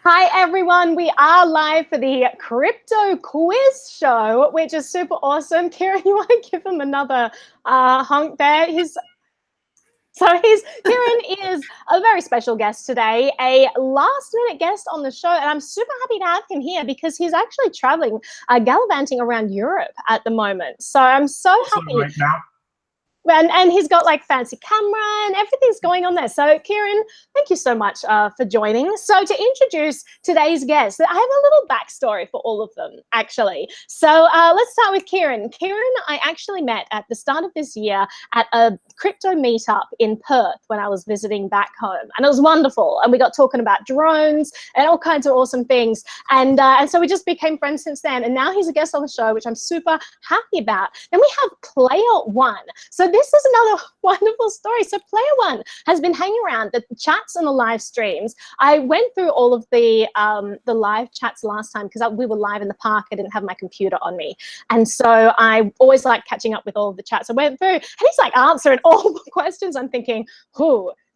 Hi everyone, we are live for the crypto quiz show, which is super awesome. Kieran, you want to give him another honk there? Kieran is a very special guest today, a last-minute guest on the show, and I'm super happy to have him here because he's actually traveling, gallivanting around Europe at the moment. So I'm so happy. Right now. And he's got like fancy camera and everything's going on there. So Kieran, thank you so much for joining. So to introduce today's guests, I have a little backstory for all of them, actually. So let's start with Kieran. Kieran, I actually met at the start of this year at a crypto meetup in Perth when I was visiting back home. And it was wonderful. And we got talking about drones and all kinds of awesome things. And so we just became friends since then. And now he's a guest on the show, which I'm super happy about. Then we have Player One. So this is another wonderful story. So Player One has been hanging around the chats and the live streams. I went through all of the live chats last time because we were live in the park. I didn't have my computer on me. And so I always like catching up with all of the chats. I went through and he's like answering all the questions. I'm thinking,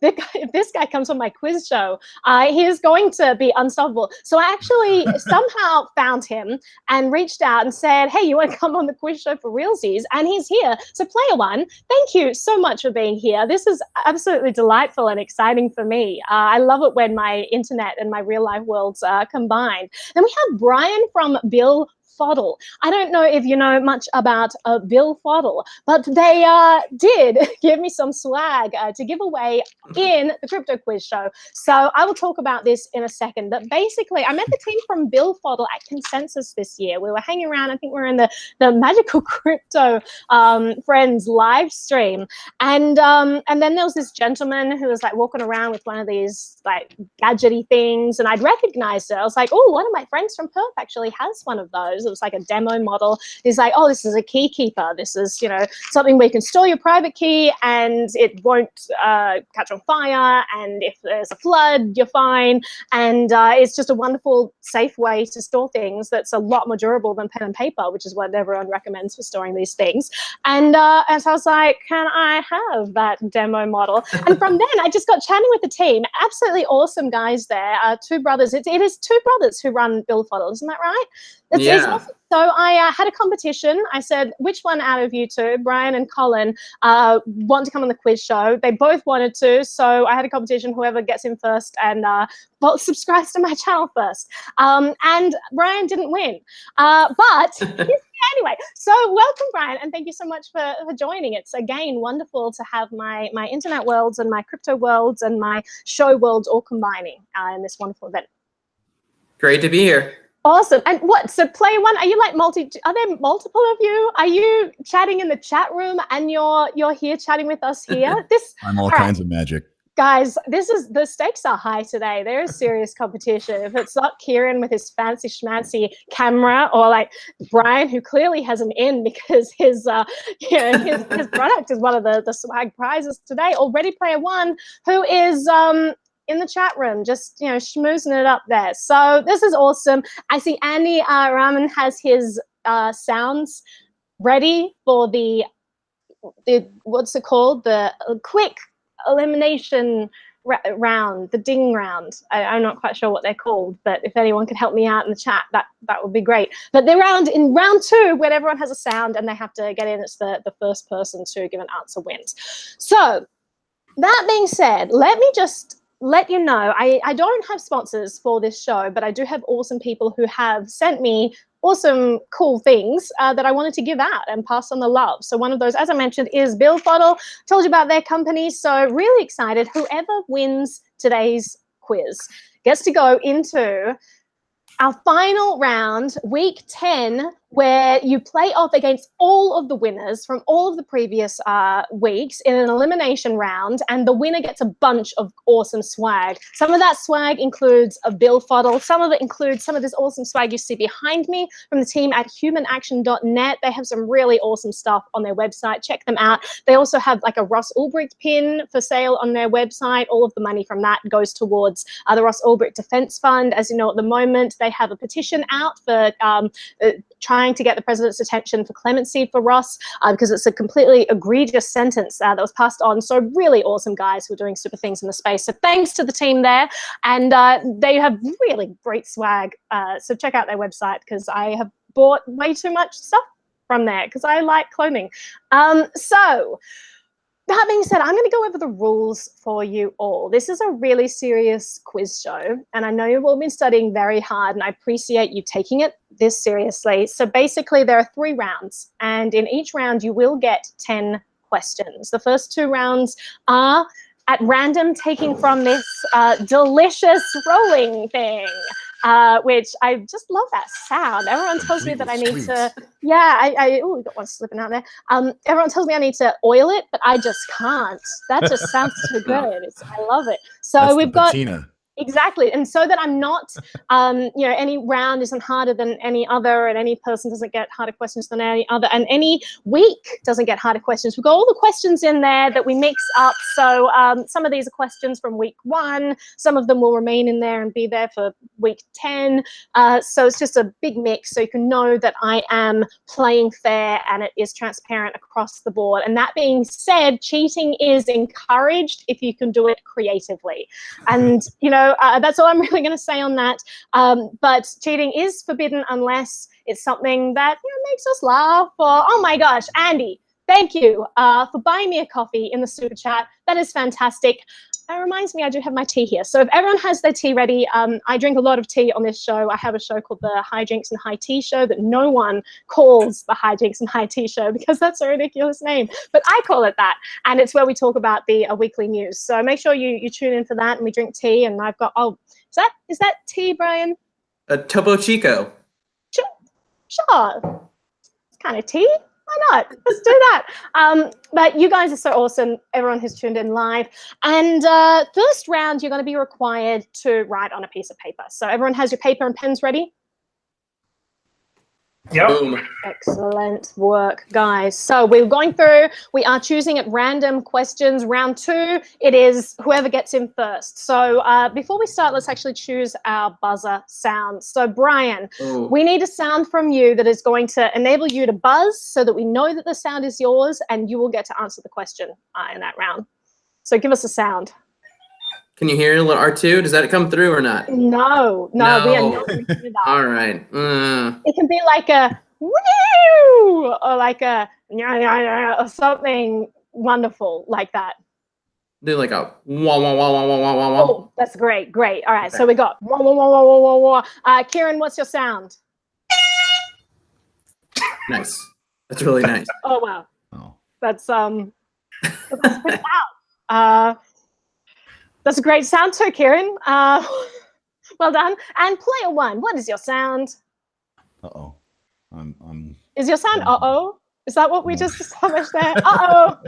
if this guy comes on my quiz show, he is going to be unstoppable. So I actually somehow found him and reached out and said, hey, you want to come on the quiz show for realsies? And he's here. So Player One, thank you so much for being here. This is absolutely delightful and exciting for me. I love it when my internet and my real life worlds are combined. Then we have Brian from Bill Fodl. I don't know if you know much about Bill Fodl, but they did give me some swag to give away in the crypto quiz show. So I will talk about this in a second. But basically, I met the team from Bill Fodl at Consensus this year. We were hanging around. I think we were in the Magical Crypto Friends live stream, and then there was this gentleman who was like walking around with one of these like gadgety things, and I'd recognized it. I was like, oh, one of my friends from Perth actually has one of those. It was like a demo model. He's like, oh, this is a key keeper. This is, you know, something where you can store your private key and it won't catch on fire. And if there's a flood, you're fine. And it's just a wonderful, safe way to store things that's a lot more durable than pen and paper, which is what everyone recommends for storing these things. And so I was like, can I have that demo model? And from then I just got chatting with the team. Absolutely awesome guys there. Two brothers. It is two brothers who run Bill Fodl. Isn't that right? It's awesome. So I had a competition. I said, which one out of you two, Brian and Colin, want to come on the quiz show? They both wanted to. So I had a competition, whoever gets in first and subscribes to my channel first. And Brian didn't win. But anyway, so welcome, Brian, and thank you so much for joining. It's, again, wonderful to have my internet worlds and my crypto worlds and my show worlds all combining in this wonderful event. Great to be here. Awesome. And so Player One, are you like are there multiple of you? Are you chatting in the chat room and you're here chatting with us here? I'm all kinds of magic. Guys, the stakes are high today. There is serious competition. If it's not Kieran with his fancy schmancy camera, or like Brian, who clearly has an in because his product is one of the swag prizes today. Already Player One, who is in the chat room, just, you know, schmoozing it up there. So this is awesome. I see Andy Rahman has his sounds ready for the what's it called? The quick elimination round, the ding round. I'm not quite sure what they're called, but if anyone could help me out in the chat, that would be great. But in round two, when everyone has a sound and they have to get in, it's the first person to give an answer wins. So that being said, let me just let you know, I don't have sponsors for this show, but I do have awesome people who have sent me awesome, cool things that I wanted to give out and pass on the love. So one of those, as I mentioned, is Bill Fodl. Told you about their company, so really excited. Whoever wins today's quiz gets to go into our final round, week 10, where you play off against all of the winners from all of the previous weeks in an elimination round, and the winner gets a bunch of awesome swag. Some of that swag includes a Bill Fodl. Some of it includes some of this awesome swag you see behind me from the team at humanaction.net. They have some really awesome stuff on their website. Check them out. They also have like a Ross Ulbricht pin for sale on their website. All of the money from that goes towards the Ross Ulbricht Defense Fund. As you know, at the moment, they have a petition out for trying trying to get the president's attention for clemency for Ross because it's a completely egregious sentence that was passed on. So really awesome guys who are doing super things in the space. So thanks to the team there. And they have really great swag. So check out their website because I have bought way too much stuff from there because I like clothing. So that being said, I'm going to go over the rules for you all. This is a really serious quiz show, and I know you've all been studying very hard, and I appreciate you taking it this seriously. So basically, there are 3 rounds, and in each round, you will get 10 questions. The first 2 rounds are at random, taking from this delicious rolling thing. Which I just love that sound. Everyone tells me that I need to, oh, we got one slipping out there. Everyone tells me I need to oil it, but I just can't. That just sounds too good. I love it. So that's we've got patina. Exactly. And so that I'm not, any round isn't harder than any other, and any person doesn't get harder questions than any other, and any week doesn't get harder questions. We've got all the questions in there that we mix up. So some of these are questions from week 1. Some of them will remain in there and be there for week 10. So it's just a big mix. So you can know that I am playing fair and it is transparent across the board. And that being said, cheating is encouraged if you can do it creatively. And, that's all I'm really going to say on that. But cheating is forbidden unless it's something that makes us laugh. Or, oh my gosh, Andy, thank you for buying me a coffee in the super chat. That is fantastic. That reminds me, I do have my tea here. So if everyone has their tea ready, I drink a lot of tea on this show. I have a show called the Hijinks and High Tea Show that no one calls the Hijinks and High Tea Show because that's a ridiculous name. But I call it that. And it's where we talk about the weekly news. So make sure you tune in for that and we drink tea. And I've got, is that tea, Brian? Topo Chico. Sure. It's kind of tea. Why not? Let's do that. But you guys are so awesome, everyone who's tuned in live. And first round, you're going to be required to write on a piece of paper. So everyone has your paper and pens ready? Yep. Boom. Excellent work, guys. So we're going through, we are choosing at random questions. Round 2, it is whoever gets in first. So before we start, let's actually choose our buzzer sound. So Brian, we need a sound from you that is going to enable you to buzz so that we know that the sound is yours and you will get to answer the question in that round. So give us a sound. Can you hear a little R2? Does that come through or not? No, we are not going to do that. All right. It can be like a woo or like a or something wonderful like that. Do like a wah, wah, wah, wah, wah, wah, wah, wah. Oh, that's great. All right, okay. So we got wah, wah, wah, wah, wah, wah, wah. Kieran, what's your sound? Nice. That's really nice. Oh, wow. Oh. That's pretty loud. That's a great sound too, Kieran. Well done. And player 1, what is your sound? Uh-oh. Is your sound uh-oh? Is that what we just established there? Uh-oh.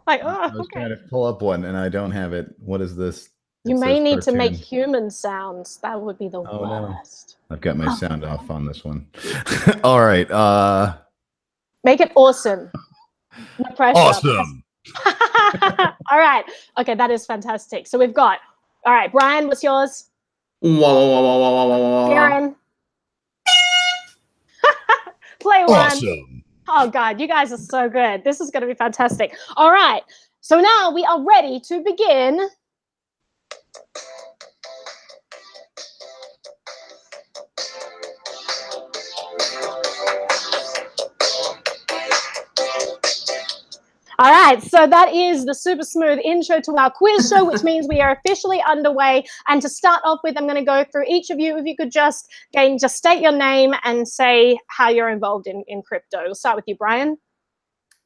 Like, I was trying to pull up one and I don't have it. What is this? You may need to make human sounds. That would be the worst. No. I've got my sound off on this one. All right. Make it awesome. No pressure. Awesome. All right. Okay, that is fantastic. So we've got, all right, Brian, what's yours? Wah, wah, wah, wah, wah, wah, wah, wah. Karen. Play 1. Awesome. Oh, God, you guys are so good. This is going to be fantastic. All right. So now we are ready to begin. All right, so that is the super smooth intro to our quiz show, which means we are officially underway. And to start off with, I'm going to go through each of you. If you could just state your name and say how you're involved in crypto. We'll start with you, Brian.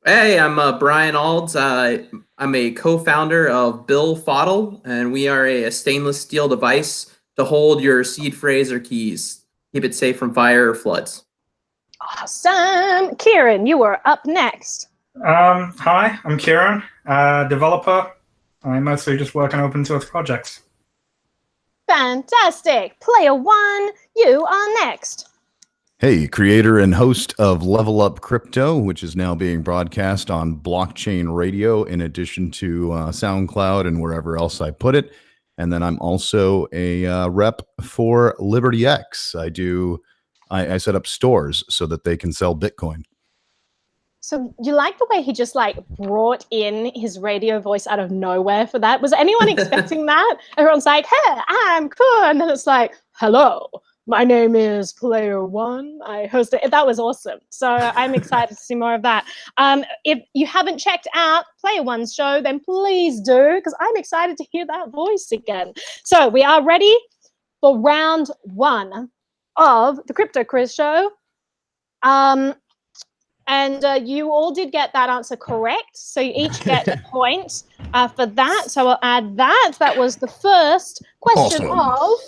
Hey, I'm Brian Alds. I'm a co-founder of Bill Fodl, and we are a stainless steel device to hold your seed phrase or keys. Keep it safe from fire or floods. Awesome. Kieran, you are up next. Hi, I'm Kieran, developer. I mostly just work on open source projects. Fantastic. Player 1, you are next. Hey, creator and host of Level Up Crypto, which is now being broadcast on Blockchain Radio in addition to SoundCloud and wherever else I put it. And then I'm also a rep for LibertyX. I do I set up stores so that they can sell Bitcoin. So you like the way he just like brought in his radio voice out of nowhere for that? Was anyone expecting that? Everyone's like, hey, I'm cool. And then it's like, hello, my name is Player One. I host it. That was awesome. So I'm excited to see more of that. If you haven't checked out Player One's show, then please do, because I'm excited to hear that voice again. So we are ready for round one of the Crypto Quiz Show. And you all did get that answer correct. So you each get a point for that. So I'll add that. That was the first question of round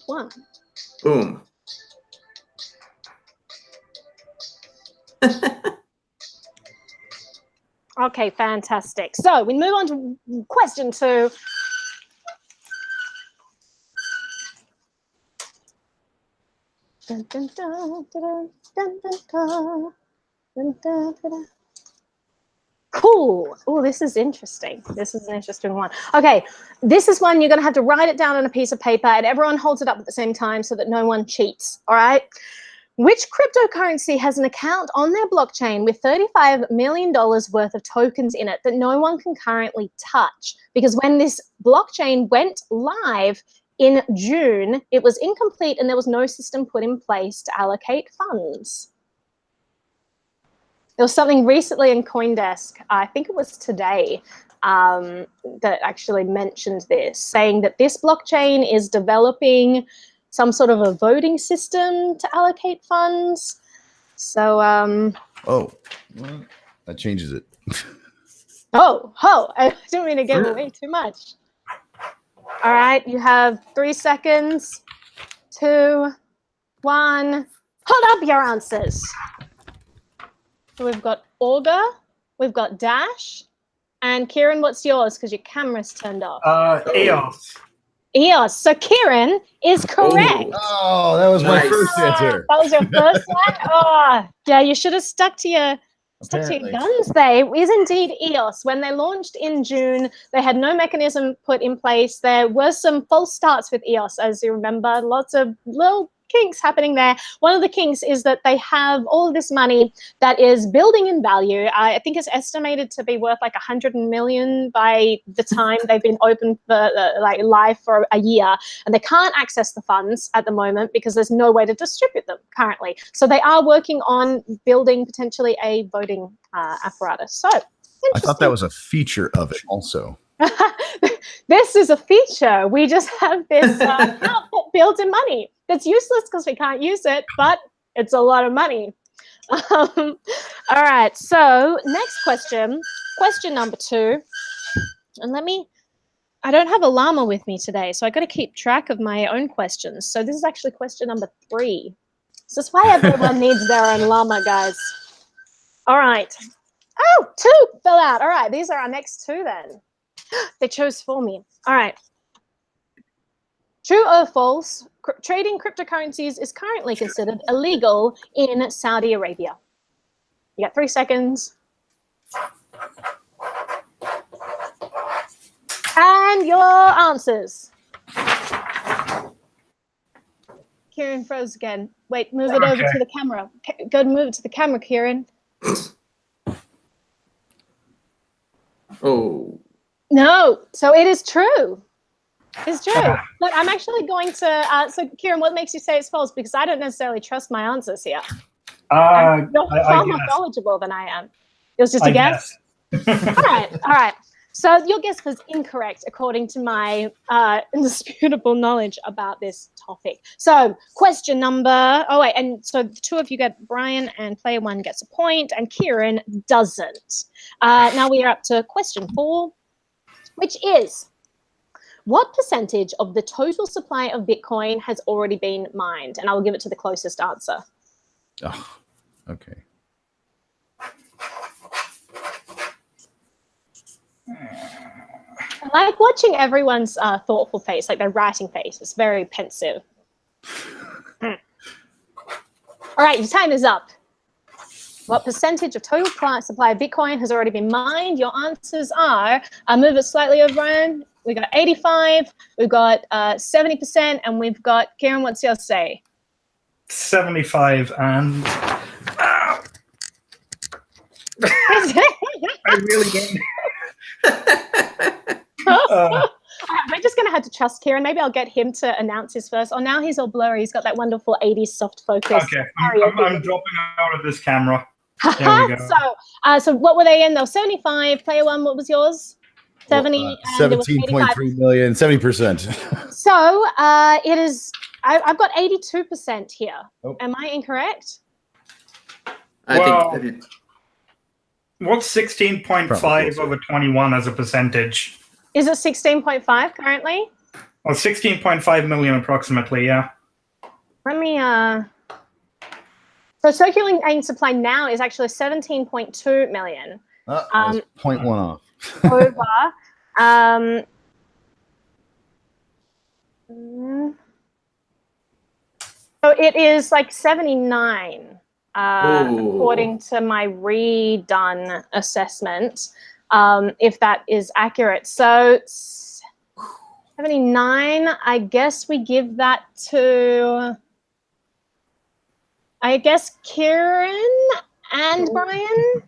one. Boom. Okay, fantastic. So we move on to question two. Dun, dun, dun, dun, dun, dun, dun, dun, dun, dun. Cool. Oh, this is interesting. This is an interesting one. Okay, this is one you're going to have to write it down on a piece of paper, and everyone holds it up at the same time so that no one cheats. All right. Which cryptocurrency has an account on their blockchain with $35 million worth of tokens in it that no one can currently touch? Because when this blockchain went live in June, it was incomplete and there was no system put in place to allocate funds. There was something recently in CoinDesk, I think it was today, that actually mentioned this, saying that this blockchain is developing some sort of a voting system to allocate funds. So, Oh, well, that changes it. I didn't mean to give away too much. All right, you have 3 seconds, 2, 1. Hold up your answers. So we've got Augur, we've got Dash, and Kieran, what's yours? Because your camera's turned off. EOS. EOS. So Kieran is correct. Oh, that was my first answer. That was your first one? Oh, yeah, you should have stuck to your guns. They is indeed EOS. When they launched in June, they had no mechanism put in place. There were some false starts with EOS, as you remember. Lots of little kinks happening there. One of the kinks is that they have all of this money that is building in value. I think it's estimated to be worth like 100 million by the time they've been open for like live for a year, and they can't access the funds at the moment because there's no way to distribute them currently. So they are working on building potentially a voting apparatus. So I thought that was a feature of it also. This is a feature. We just have this account that builds in money. It's useless because we can't use it, but it's a lot of money. All right, so next question, question number 2. And I don't have a llama with me today, so I got to keep track of my own questions. So this is actually question number 3. So that's why everyone needs their own llama, guys. All right. Oh, 2 fell out. All right, these are our next 2 then. They chose for me. All right. True or false, trading cryptocurrencies is currently considered illegal in Saudi Arabia. You got 3 seconds. And your answers. Kieran froze again. Wait, move it over to the camera. Go and move it to the camera, Kieran. Oh. No, so it is true. It's true. Look, I'm actually going to, so Kieran, what makes you say it's false? Because I don't necessarily trust my answers here. You're far more knowledgeable than I am. It was just a guess? All right. So your guess was incorrect according to my indisputable knowledge about this topic. So question number, and so the 2 of you get Brian, and player 1 gets a point and Kieran doesn't. Now we are up to question 4, which is, what percentage of the total supply of Bitcoin has already been mined? And I will give it to the closest answer. Oh, okay. I like watching everyone's thoughtful face, like their writing face. It's very pensive. All right, your time is up. What percentage of total supply of Bitcoin has already been mined? Your answers are, move it slightly over, Brian. We got 85, we've got 70%, and we've got, Kieran, what's yours say? 75 and I really don't. We're just going to have to trust Kieran. Maybe I'll get him to announce his first. Oh, now he's all blurry. He's got that wonderful 80s soft focus. Okay, I'm dropping out of this camera. There we go. So what were they in? They were 75. Player one, what was yours? 70. 17.3 million, 70%. So it is. I've got 82% here. Oh. Am I incorrect? I think. What's 16.5 over 21 as a percentage? Is it 16.5 currently? Well, 16.5 million approximately, yeah. Let me, so circulating supply now is actually 17.2 million. 0.1 off. Over. So it is like 79. According to my redone assessment, if that is accurate. So 79, I guess we give that to, I guess, Kieran and Brian.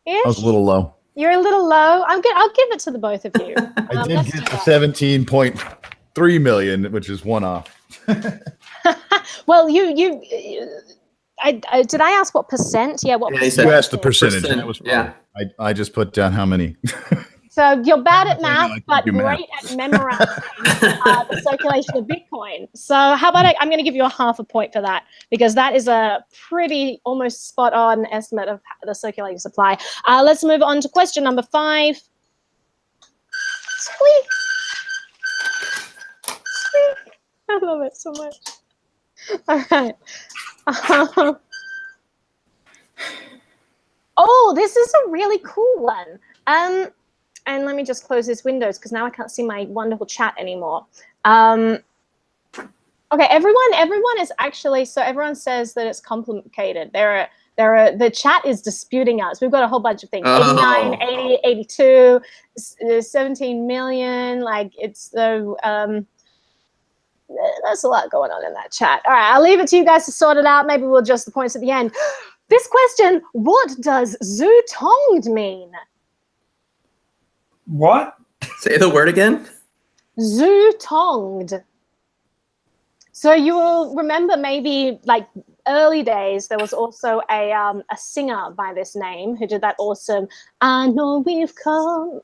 I was a little low. You're a little low. I'll give it to the both of you. I did get to 17.3 million, which is one off. Well, did I ask what percent? Yeah, what? Yeah, you asked the percentage. That was yeah. I just put down how many. So you're bad at math, but great at memorizing the circulation of Bitcoin. So how about I'm going to give you a half a point for that, because that is a pretty almost spot on estimate of the circulating supply. Let's move on to question number 5. Squeak. Squeak. I love it so much. All right. Oh, this is a really cool one. And let me just close this windows because now I can't see my wonderful chat anymore. Okay, everyone is actually, so everyone says that it's complicated. The chat is disputing us. We've got a whole bunch of things. 89, 80, 82, 17 million. Like it's the there's a lot going on in that chat. All right, I'll leave it to you guys to sort it out. Maybe we'll adjust the points at the end. This question, what does zutonged mean? What? Say the word again. Zutonged. So you will remember maybe like early days, there was also a singer by this name who did that awesome, I know we've come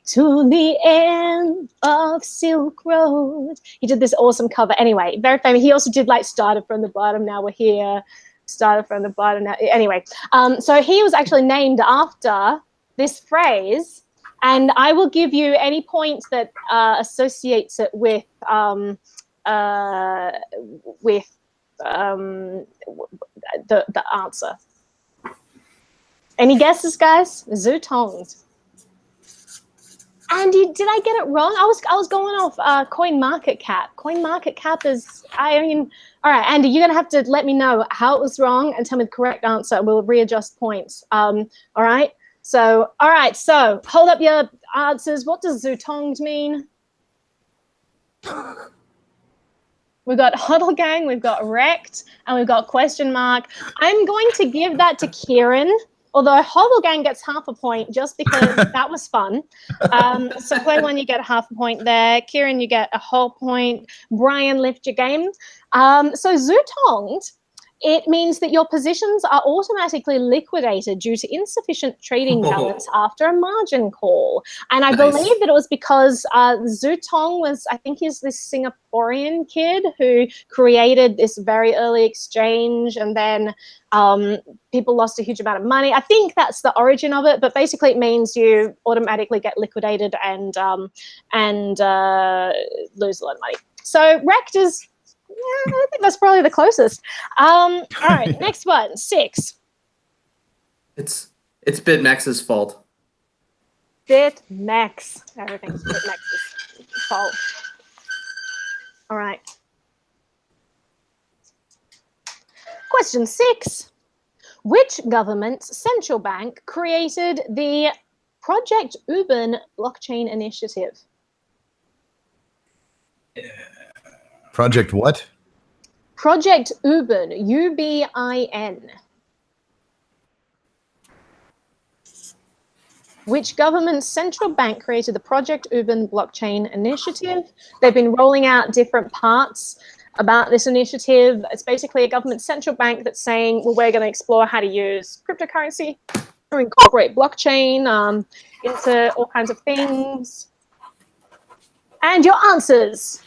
to the end of Silk Road. He did this awesome cover. Anyway, very famous. He also did like started from the bottom, now we're here. Started from the bottom now. Anyway, so he was actually named after this phrase, and I will give you any points that associates it with the answer. Any guesses, guys? Zutonged. Andy, did I get it wrong? I was going off CoinMarketCap. CoinMarketCap is, all right, Andy, you're gonna have to let me know how it was wrong and tell me the correct answer. We'll readjust points. All right. So hold up your answers. What does zutonged mean? We've got Huddle Gang, we've got Wrecked, and we've got question mark. I'm going to give that to Kieran. Although Huddle Gang gets half a point just because that was fun. So play one, you get half a point there. Kieran, you get a whole point. Brian, lift your game. So zutonged, it means that your positions are automatically liquidated due to insufficient trading balance after a margin call. And I believe that it was because Zutong was, I think he's this Singaporean kid who created this very early exchange, and then people lost a huge amount of money. I think that's the origin of it, but basically it means you automatically get liquidated and lose a lot of money. So Wrecked is, yeah, I think that's probably the closest. All right, next one, 6. It's BitMEX's fault. BitMEX. Everything's BitMEX's fault. All right. Question 6. Which government's central bank created the Project Ubin blockchain initiative? Project what? Project Ubin, U-B-I-N. Which government central bank created the Project Ubin blockchain initiative? They've been rolling out different parts about this initiative. It's basically a government central bank that's saying, well, we're going to explore how to use cryptocurrency or incorporate blockchain into all kinds of things. And your answers.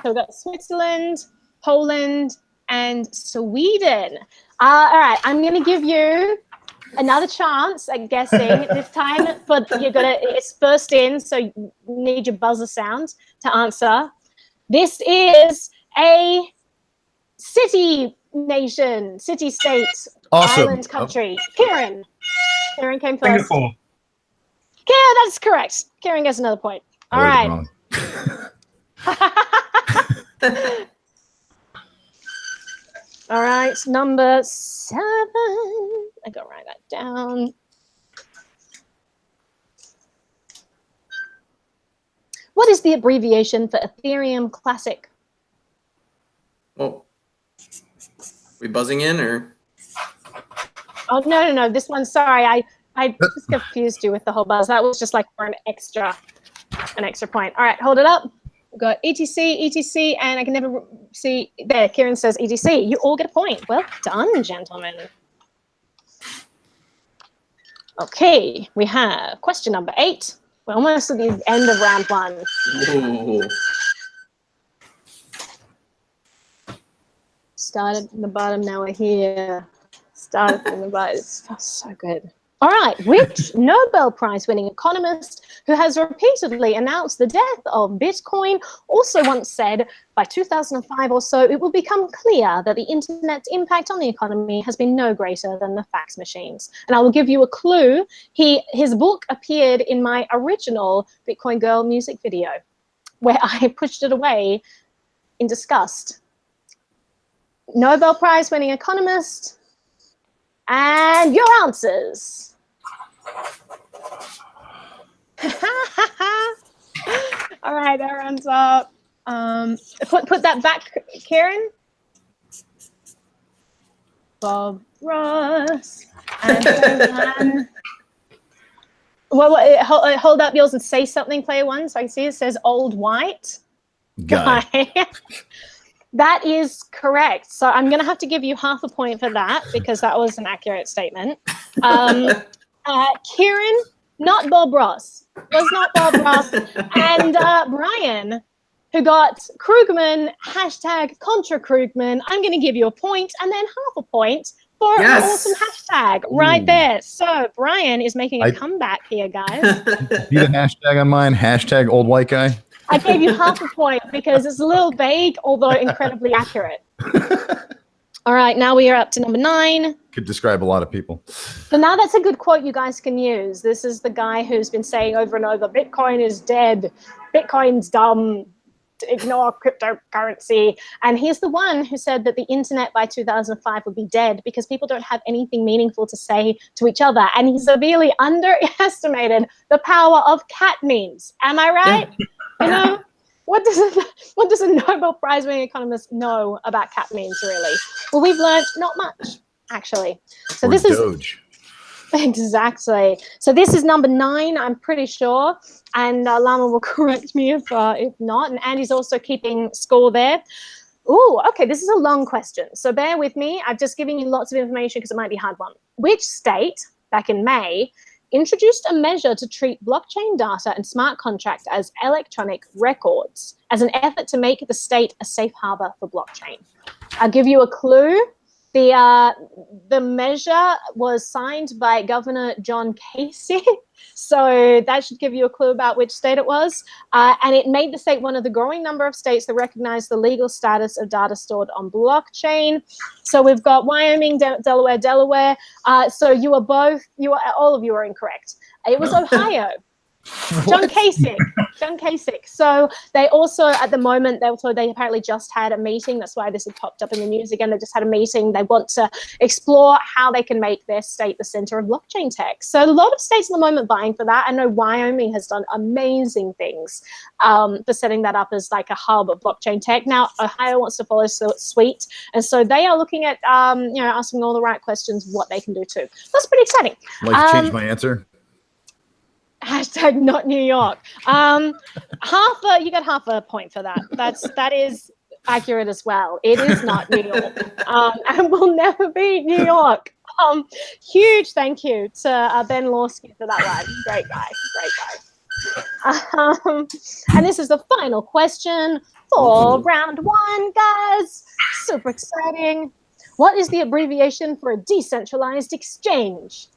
So we've got Switzerland, Poland, and Sweden. All right, I'm going to give you another chance at guessing this time, but it's first in, so you need your buzzer sound to answer. This is a city nation, city-state, Awesome. island country. Kieran came first. Singapore. Yeah, that's correct. Kieran gets another point. All right. Wrong. All right, number 7. I gotta write that down. What is the abbreviation for Ethereum Classic? Oh, we buzzing in or? Oh, no. This one, sorry. I just confused you with the whole buzz. That was just like for an extra point. All right, hold it up. We've got ETC, and I can never see. There, Kieran says ETC. You all get a point. Well done, gentlemen. Okay, we have question number 8. We're almost at the end of round 1. Ooh. Started from the bottom, now we're here. Started from the bottom. It's so good. All right, which Nobel Prize-winning economist who has repeatedly announced the death of Bitcoin also once said, by 2005 or so, it will become clear that the internet's impact on the economy has been no greater than the fax machines. And I will give you a clue. His book appeared in my original Bitcoin Girl music video, where I pushed it away in disgust. Nobel Prize-winning economist, and your answers. All right, that rounds up. Put that back, Karen. Bob Ross. And well, hold up yours and say something, player 1, so I can see it says old white Guy. That is correct. So I'm going to have to give you half a point for that because that was an accurate statement. Kieran, not Bob Ross. Was not Bob Ross. And Brian, who got Krugman, #Contra Krugman. I'm going to give you a point and then half a point for an awesome hashtag right there. So Brian is making a comeback here, guys. Be the hashtag on mine, #old white guy. I gave you half a point because it's a little vague, although incredibly accurate. All right, now we are up to number 9. Could describe a lot of people. So now that's a good quote you guys can use. This is the guy who's been saying over and over, Bitcoin is dead, Bitcoin's dumb, ignore cryptocurrency. And he's the one who said that the internet by 2005 would be dead because people don't have anything meaningful to say to each other. And he severely underestimated the power of cat memes. Am I right? You know, what does a Nobel Prize-winning economist know about cat memes, really? Well, we've learned not much, actually. So this is Doge. Exactly. So this is number 9, I'm pretty sure, and Lama will correct me if not. And Andy's also keeping score there. Oh, okay. This is a long question, so bear with me. I've just given you lots of information because it might be a hard one. Which state, back in May, introduced a measure to treat blockchain data and smart contracts as electronic records as an effort to make the state a safe harbor for blockchain? I'll give you a clue. The measure was signed by Governor John Casey, so that should give you a clue about which state it was. And it made the state one of the growing number of states that recognize the legal status of data stored on blockchain. So we've got Wyoming, Delaware. So you are all of you are incorrect. It was Ohio. John Kasich. John Kasich. So they also, at the moment, they apparently just had a meeting. That's why this had popped up in the news again. They just had a meeting. They want to explore how they can make their state the center of blockchain tech. So a lot of states at the moment vying for that. I know Wyoming has done amazing things for setting that up as like a hub of blockchain tech. Now, Ohio wants to follow suit. And so they are looking at, asking all the right questions, what they can do too. That's pretty exciting. I'd like to change my answer. Hashtag not New York. You got half a point for that. That is accurate as well. It is not New York, and will never be New York. Huge thank you to Ben Lawsky for that one. Great guy. And this is the final question for round 1, guys. Super exciting. What is the abbreviation for a decentralized exchange?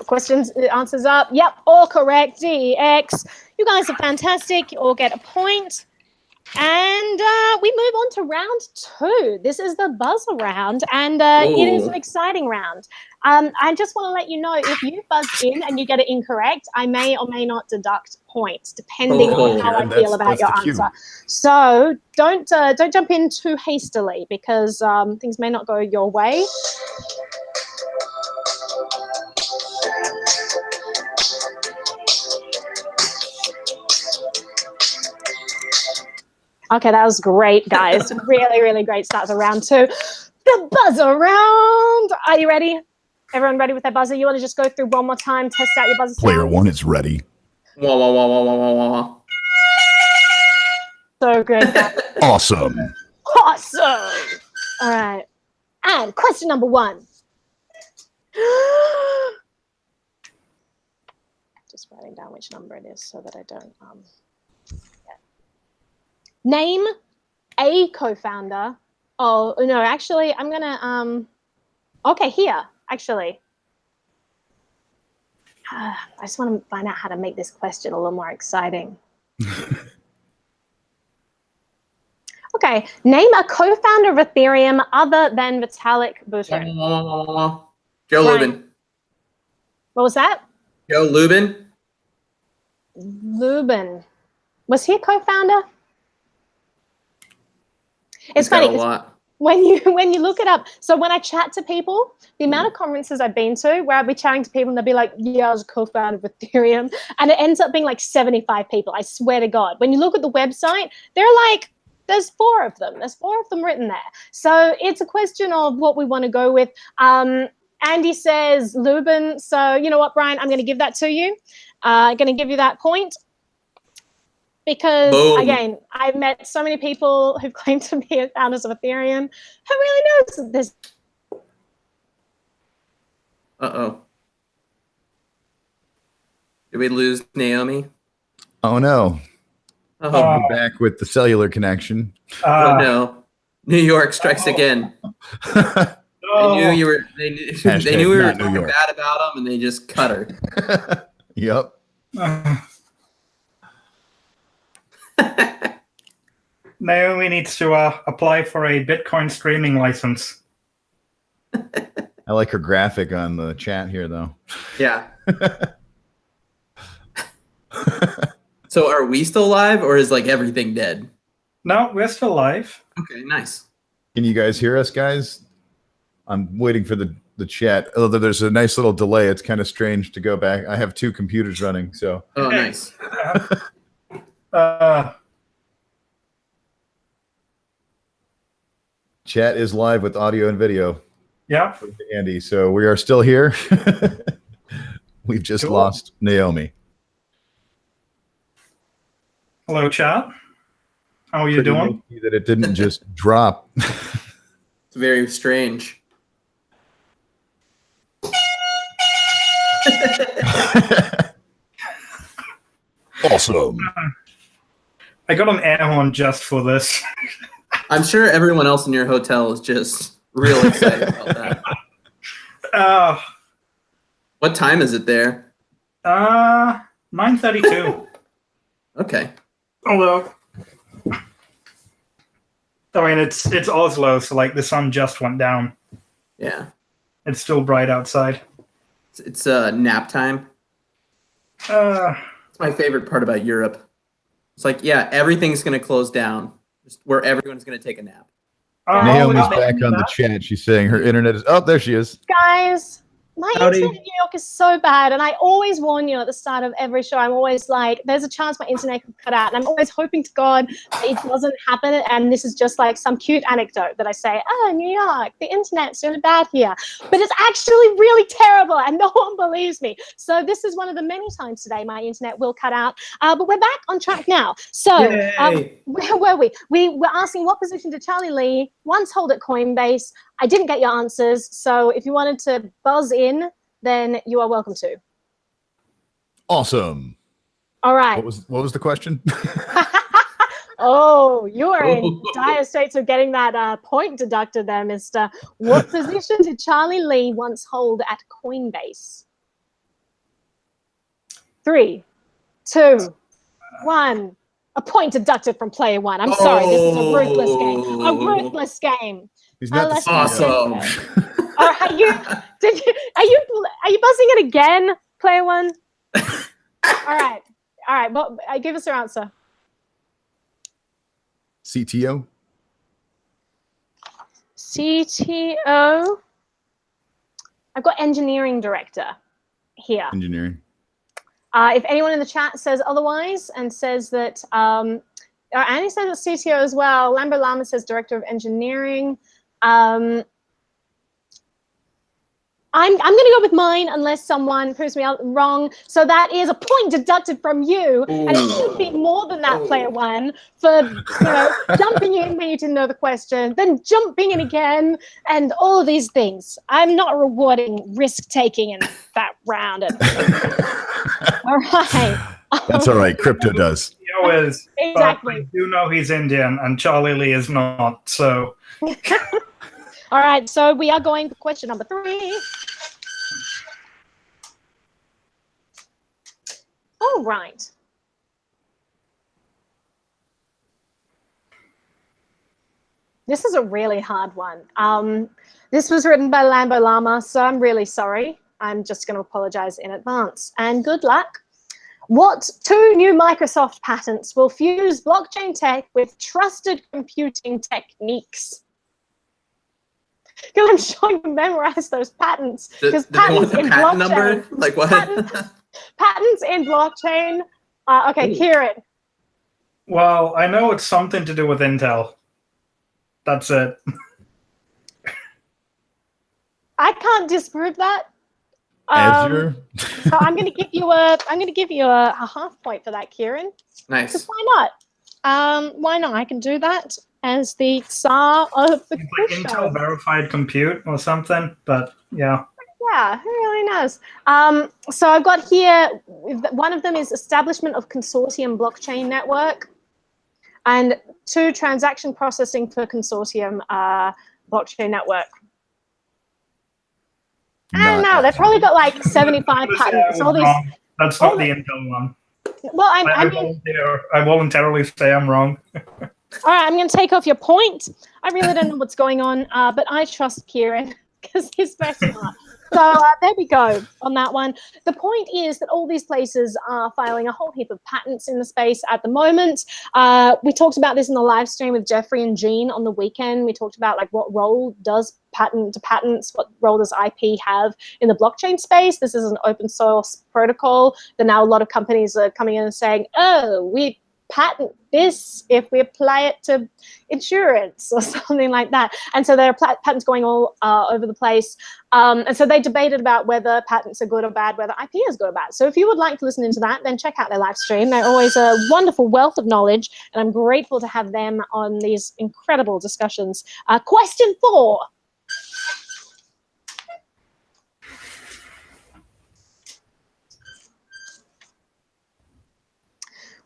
Questions, answers up. Yep, all correct. DEX. You guys are fantastic. You all get a point. And we move on to round 2. This is the buzzer round, and it is an exciting round. I just want to let you know, if you buzz in and you get it incorrect, I may or may not deduct points, depending on how I feel about your answer. So don't jump in too hastily, because things may not go your way. Okay, that was great, guys. Really, really great start to round 2. The buzzer round. Are you ready? Everyone ready with their buzzer? You want to just go through one more time, test out your buzzer Player sounds? 1 is ready. Wah, wah, wah, wah, wah, wah, wah. So good, guys. Awesome. Awesome. All right. And question number 1. Just writing down which number it is so that I don't Name a co-founder. Oh, no, actually, I'm going to, okay, here, actually. I just want to find out how to make this question a little more exciting. Okay, name a co-founder of Ethereum other than Vitalik Buterin. Joe Right. Lubin. What was that? Joe Lubin. Lubin. Was he a co-founder? It's He's got funny. a lot. When you look it up, so when I chat to people, the amount of conferences I've been to where I'll be chatting to people and they'll be like, yeah, I was a co-founder of Ethereum, and it ends up being like 75 people. I swear to God. When you look at the website, there's 4 of them. There's 4 of them written there. So it's a question of what we want to go with. Andy says Lubin. So you know what, Brian, I'm going to give that to you. I'm going to give you that point. Because, Boom. again, I've met so many people who've claimed to be founders of Ethereum who really knows this. Uh-oh. Did we lose Naomi? Oh, no. Oh, We're back with the cellular connection. oh no. New York strikes again. They knew you were. They knew we were not New talking York. bad about them, and they just cut her. Yep. Naomi needs to apply for a Bitcoin streaming license. I like her graphic on the chat here, though. Yeah. So are we still live, or is like everything dead? No, we're still live. Okay, nice. Can you guys hear us, guys? I'm waiting for the chat. Although there's a nice little delay. It's kind of strange to go back. I have 2 computers running, so. Oh, nice. Chat is live with audio and video. Yeah. Andy, so we are still here. We've just Cool. lost Naomi. Hello, chat. How are you Pretty doing? lucky that it didn't just drop. It's very strange. Awesome. I got an air horn just for this. I'm sure everyone else in your hotel is just real excited about that. What time is it there? 9:32. Okay. Although, I mean, it's Oslo, so like the sun just went down. Yeah. It's still bright outside. It's nap time. It's my favorite part about Europe. It's like, yeah, everything's going to close down, just where everyone's going to take a nap. Naomi's back on the chat. She's saying her internet is... Oh, there she is. Guys, my Howdy. internet in New York is so bad, and I always warn you at the start of every show. I'm always like, there's a chance my internet could cut out, and I'm always hoping to God that it doesn't happen, and this is just like some cute anecdote that I say, oh, New York, the internet's really bad here. But it's actually really terrible, and no one believes me. So this is one of the many times today my internet will cut out, but we're back on track now. So where were we? We were asking what position did Charlie Lee once hold at Coinbase. I didn't get your answers, so if you wanted to buzz in, then you are welcome to. Awesome. All right. What was the question? Oh, you are in dire straits of getting that point deducted there, mister. What position did Charlie Lee once hold at Coinbase? 3, 2, 1. A point deducted from player one. I'm sorry, this is a ruthless game. A ruthless game. He's not the Awesome. Are you buzzing it again, player one? All right. Well, give us your answer. CTO. CTO. I've got engineering director here. Engineering. If anyone in the chat says otherwise and says that, Annie says it's CTO as well. Lambo Lama says director of engineering. I'm going to go with mine unless someone proves me wrong. So that is a point deducted from you, and it should be more than that, player one, for jumping in when you didn't know the question, then jumping in again, and all of these things. I'm not rewarding risk taking in that round. All right. That's all right. Crypto does. Is, exactly. But I do know he's Indian, and Charlie Lee is not. So. All right, so we are going for question number 3. All right. This is a really hard one. This was written by Lambo Lama, so I'm really sorry. I'm just going to apologize in advance. And good luck. What 2 new Microsoft patents will fuse blockchain tech with trusted computing techniques? Because I'm sure you memorized those patents. Because patents in blockchain. Number? Like what? Patents in blockchain. Okay, Kieran. Well, I know it's something to do with Intel. That's it. I can't disprove that. Azure. So I'm going to give you a half point for that, Kieran. Nice. Because why not? Why not? I can do that as the Tsar of the quiz show. Intel verified compute or something, but yeah. Yeah, who really knows? So I've got here, one of them is establishment of consortium blockchain network, and 2 transaction processing for consortium blockchain network. I don't know. They've probably got like 75 patents. All these. That's not the Intel one. Well, I voluntarily say I'm wrong. All right, I'm going to take off your point. I really don't know what's going on, but I trust Kieran because he's very smart. So there we go on that one. The point is that all these places are filing a whole heap of patents in the space at the moment. We talked about this in the live stream with Jeffrey and Jean on the weekend. We talked about like what role does patents, what role does IP have in the blockchain space? This is an open source protocol that now a lot of companies are coming in and saying, oh, we patent this if we apply it to insurance or something like that. And so there are patents going all over the place. And so they debated about whether patents are good or bad, whether IP is good or bad. So if you would like to listen into that, then check out their live stream. They're always a wonderful wealth of knowledge, and I'm grateful to have them on these incredible discussions. Question 4.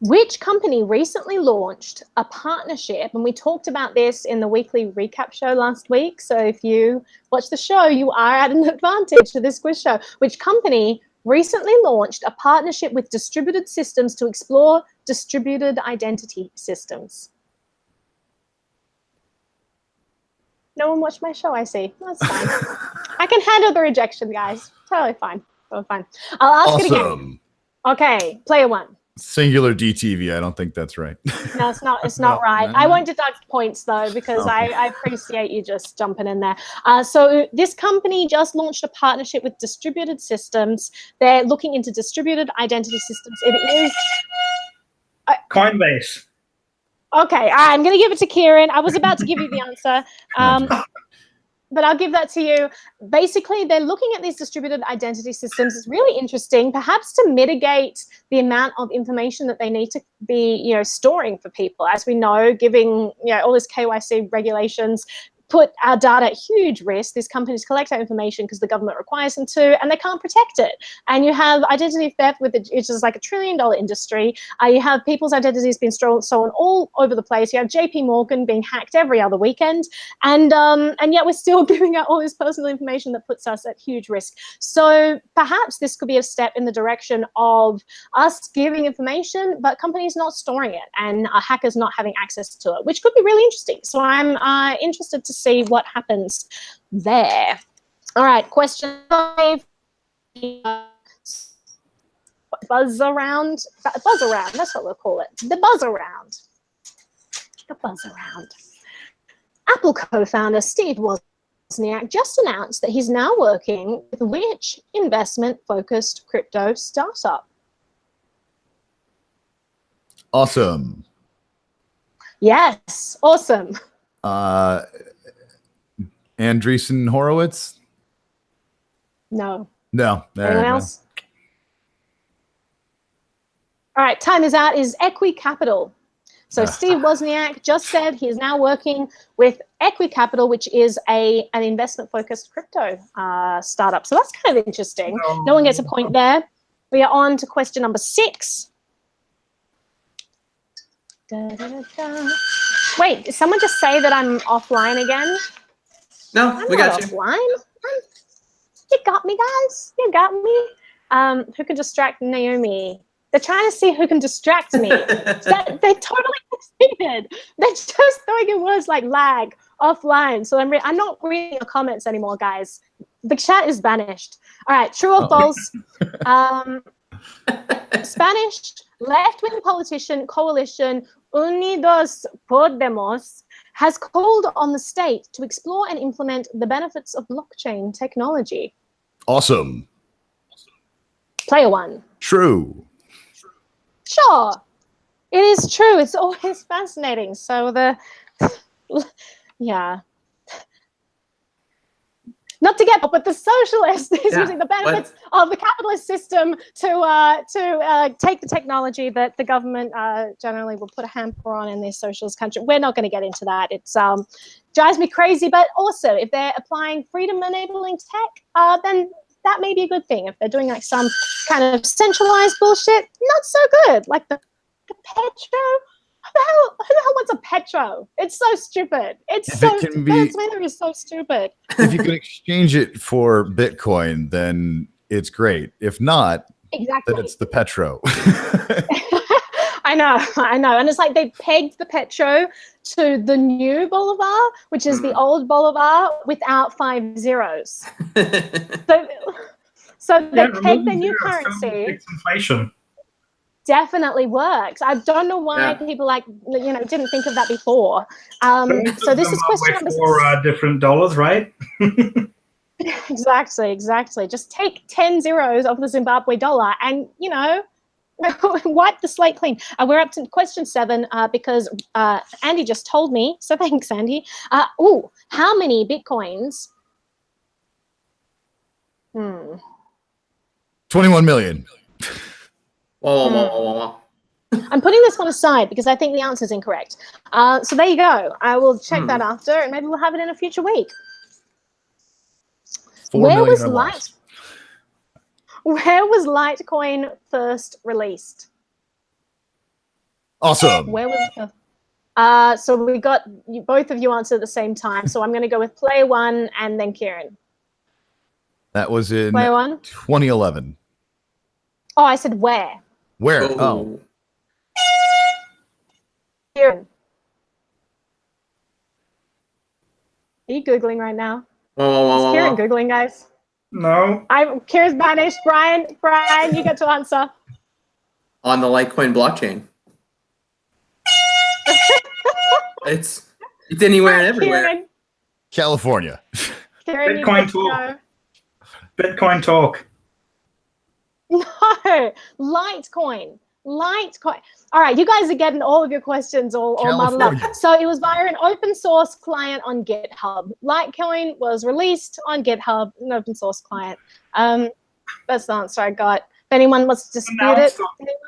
Which company recently launched a partnership? And we talked about this in the weekly recap show last week. So if you watch the show, you are at an advantage to this quiz show. Which company recently launched a partnership with Distributed Systems to explore distributed identity systems? No one watched my show, I see. That's fine. I can handle the rejection, guys. Totally fine. Totally fine. I'll ask it again. Okay, player one. Singular DTV. I don't think that's right. No, it's not. It's not right. I won't deduct points though because I appreciate you just jumping in there. So this company just launched a partnership with Distributed Systems. They're looking into distributed identity systems. It is Coinbase. okay. I'm going to give it to Kieran. I was about to give you the answer. But I'll give that to you. Basically, they're looking at these distributed identity systems. It's really interesting, perhaps to mitigate the amount of information that they need to be, storing for people. As we know, giving, all this KYC regulations put our data at huge risk. These companies collect that information because the government requires them to, and they can't protect it. And you have identity theft, which is like $1 trillion industry. You have people's identities being stolen all over the place. You have JP Morgan being hacked every other weekend. And yet we're still giving out all this personal information that puts us at huge risk. So perhaps this could be a step in the direction of us giving information, but companies not storing it and hackers not having access to it, which could be really interesting. So I'm interested to see what happens there. All right, question 5. Buzz around, that's what we'll call it. The buzz around. The buzz around. Apple co-founder Steve Wozniak just announced that he's now working with which investment-focused crypto startup? Awesome. Yes, awesome. Andreessen Horowitz? No. No. Anyone else? All right, time is out. Is Equi Capital. So Steve Wozniak just said he is now working with Equi Capital, which is an investment-focused crypto startup. So that's kind of interesting. No one gets a point there. We are on to question number 6. Wait, did someone just say that I'm offline again? No, we got you. Offline? You got me, guys. You got me. Who can distract Naomi? They're trying to see who can distract me. They totally succeeded. They're just throwing in words like lag, offline. So I'm not reading your comments anymore, guys. The chat is banished. All right, true or false? Spanish left-wing politician coalition Unidos Podemos has called on the state to explore and implement the benefits of blockchain technology. Awesome. Player 1. True. Sure. It is true. It's always fascinating. So yeah. Not to get, but the socialist is using the benefits of the capitalist system to take the technology that the government generally will put a hamper on in this socialist country. We're not going to get into that. It drives me crazy. But also, if they're applying freedom-enabling tech, then that may be a good thing. If they're doing like some kind of centralized bullshit, not so good. Like the petro. Who the hell wants a petro? It's so stupid. Venezuela is so stupid. If you can exchange it for Bitcoin, then it's great. If not, exactly, then it's the petro. I know. And it's like they pegged the petro to the new bolivar, which is the old bolivar without 5 zeros. so they pegged the new currency. It's inflation. Definitely works. I don't know why people didn't think of that before. So this is question number 6. 4 different dollars, right? Exactly. Just take 10 zeros of the Zimbabwe dollar and, wipe the slate clean. We're up to question 7 because Andy just told me. So thanks, Andy. How many Bitcoins? 21 million. Whoa. I'm putting this one aside because I think the answer is incorrect. So there you go. I will check that after, and maybe we'll have it in a future week. 4 Where million was Litecoin first released? Awesome. Where was so we got both of you answer at the same time. So I'm going to go with player 1 and then Kieran. That was in player 1? 2011. Oh, I said where. Where? Oh. Kieran. Are you Googling right now? Whoa. Kieran Googling, guys? No. Kieran's banished. Brian, you get to answer. On the Litecoin blockchain. It's anywhere and everywhere. Kieran, California. Kieran, you Bitcoin get to go. Bitcoin talk. No, Litecoin. All right, you guys are getting all of your questions all muddled up. So it was via an open source client on GitHub. Litecoin was released on GitHub, an open source client. That's the answer I got. If anyone wants to dispute it.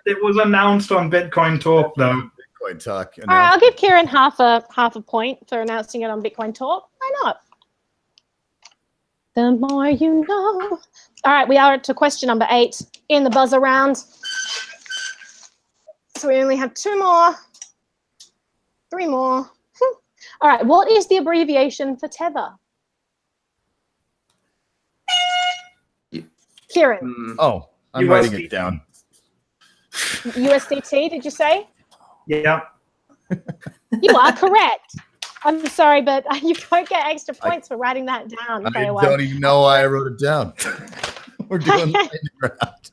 It was announced on Bitcoin Talk, though. Bitcoin Talk. All right, I'll give Kieran half a point for announcing it on Bitcoin Talk. Why not? The more you know. All right, we are to question number 8 in the buzzer round. So we only have 2 more, 3 more. All right, what is the abbreviation for tether? Kieran. Oh, I'm writing it down. USDT, did you say? Yeah. You are correct. I'm sorry, but you don't get extra points for writing that down. I don't even know why I wrote it down. We're doing lightning round.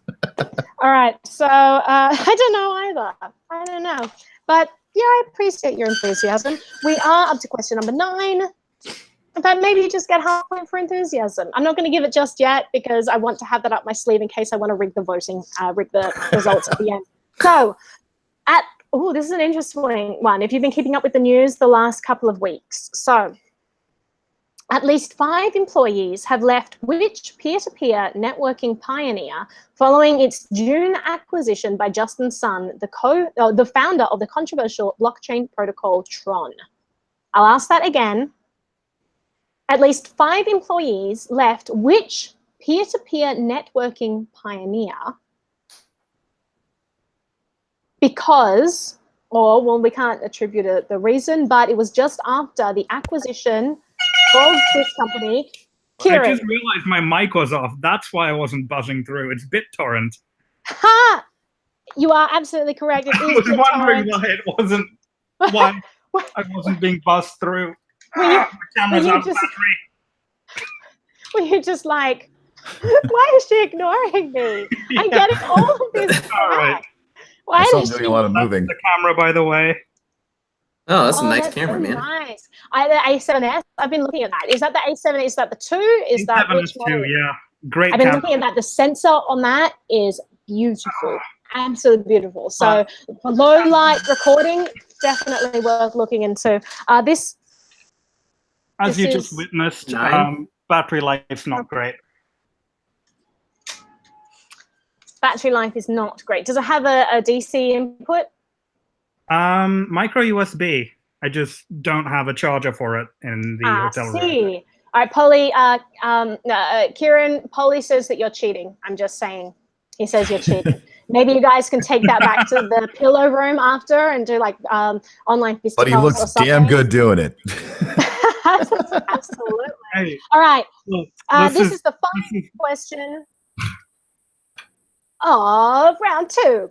All right, so I don't know either. I don't know. But yeah, I appreciate your enthusiasm. We are up to question number 9. But maybe you just get half a point for enthusiasm. I'm not going to give it just yet because I want to have that up my sleeve in case I want to rig the voting, rig the results at the end. So, this is an interesting one. If you've been keeping up with the news the last couple of weeks. So, at least 5 employees have left which peer-to-peer networking pioneer following its June acquisition by Justin Sun, the founder of the controversial blockchain protocol Tron. I'll ask that again. At least 5 employees left which peer-to-peer networking pioneer because, we can't attribute the reason, but it was just after the acquisition of this company. Kieran. I just realized my mic was off. That's why I wasn't buzzing through. It's BitTorrent. Ha! You are absolutely correct. It is I was BitTorrent. wondering why it wasn't. Why I wasn't being buzzed through. My camera's out of battery. Were you just like, why is she ignoring me? Yeah. I'm getting all of this correct. All right. Why is doing she? a lot of moving. The camera, by the way. Oh, that's a nice camera, so man. Nice. The A7S. I've been looking at that. Is that the A7? Is that the 2? Is that which A7S2, model? yeah. Great I've been camera. looking at that. The sensor on that is beautiful. Absolutely beautiful. So for low light recording, definitely worth looking into. This As you is just witnessed, 9. battery life's not great. battery life is not great. Does it have a DC input? Micro USB. I just don't have a charger for it in the hotel room. See. All right, Polly. Kieran, Polly says that you're cheating. I'm just saying. He says you're cheating. Maybe you guys can take that back to the pillow room after and do like online fisticuffs. But he looks damn good doing it. Absolutely. Hey, All right. This is the final question of round 2.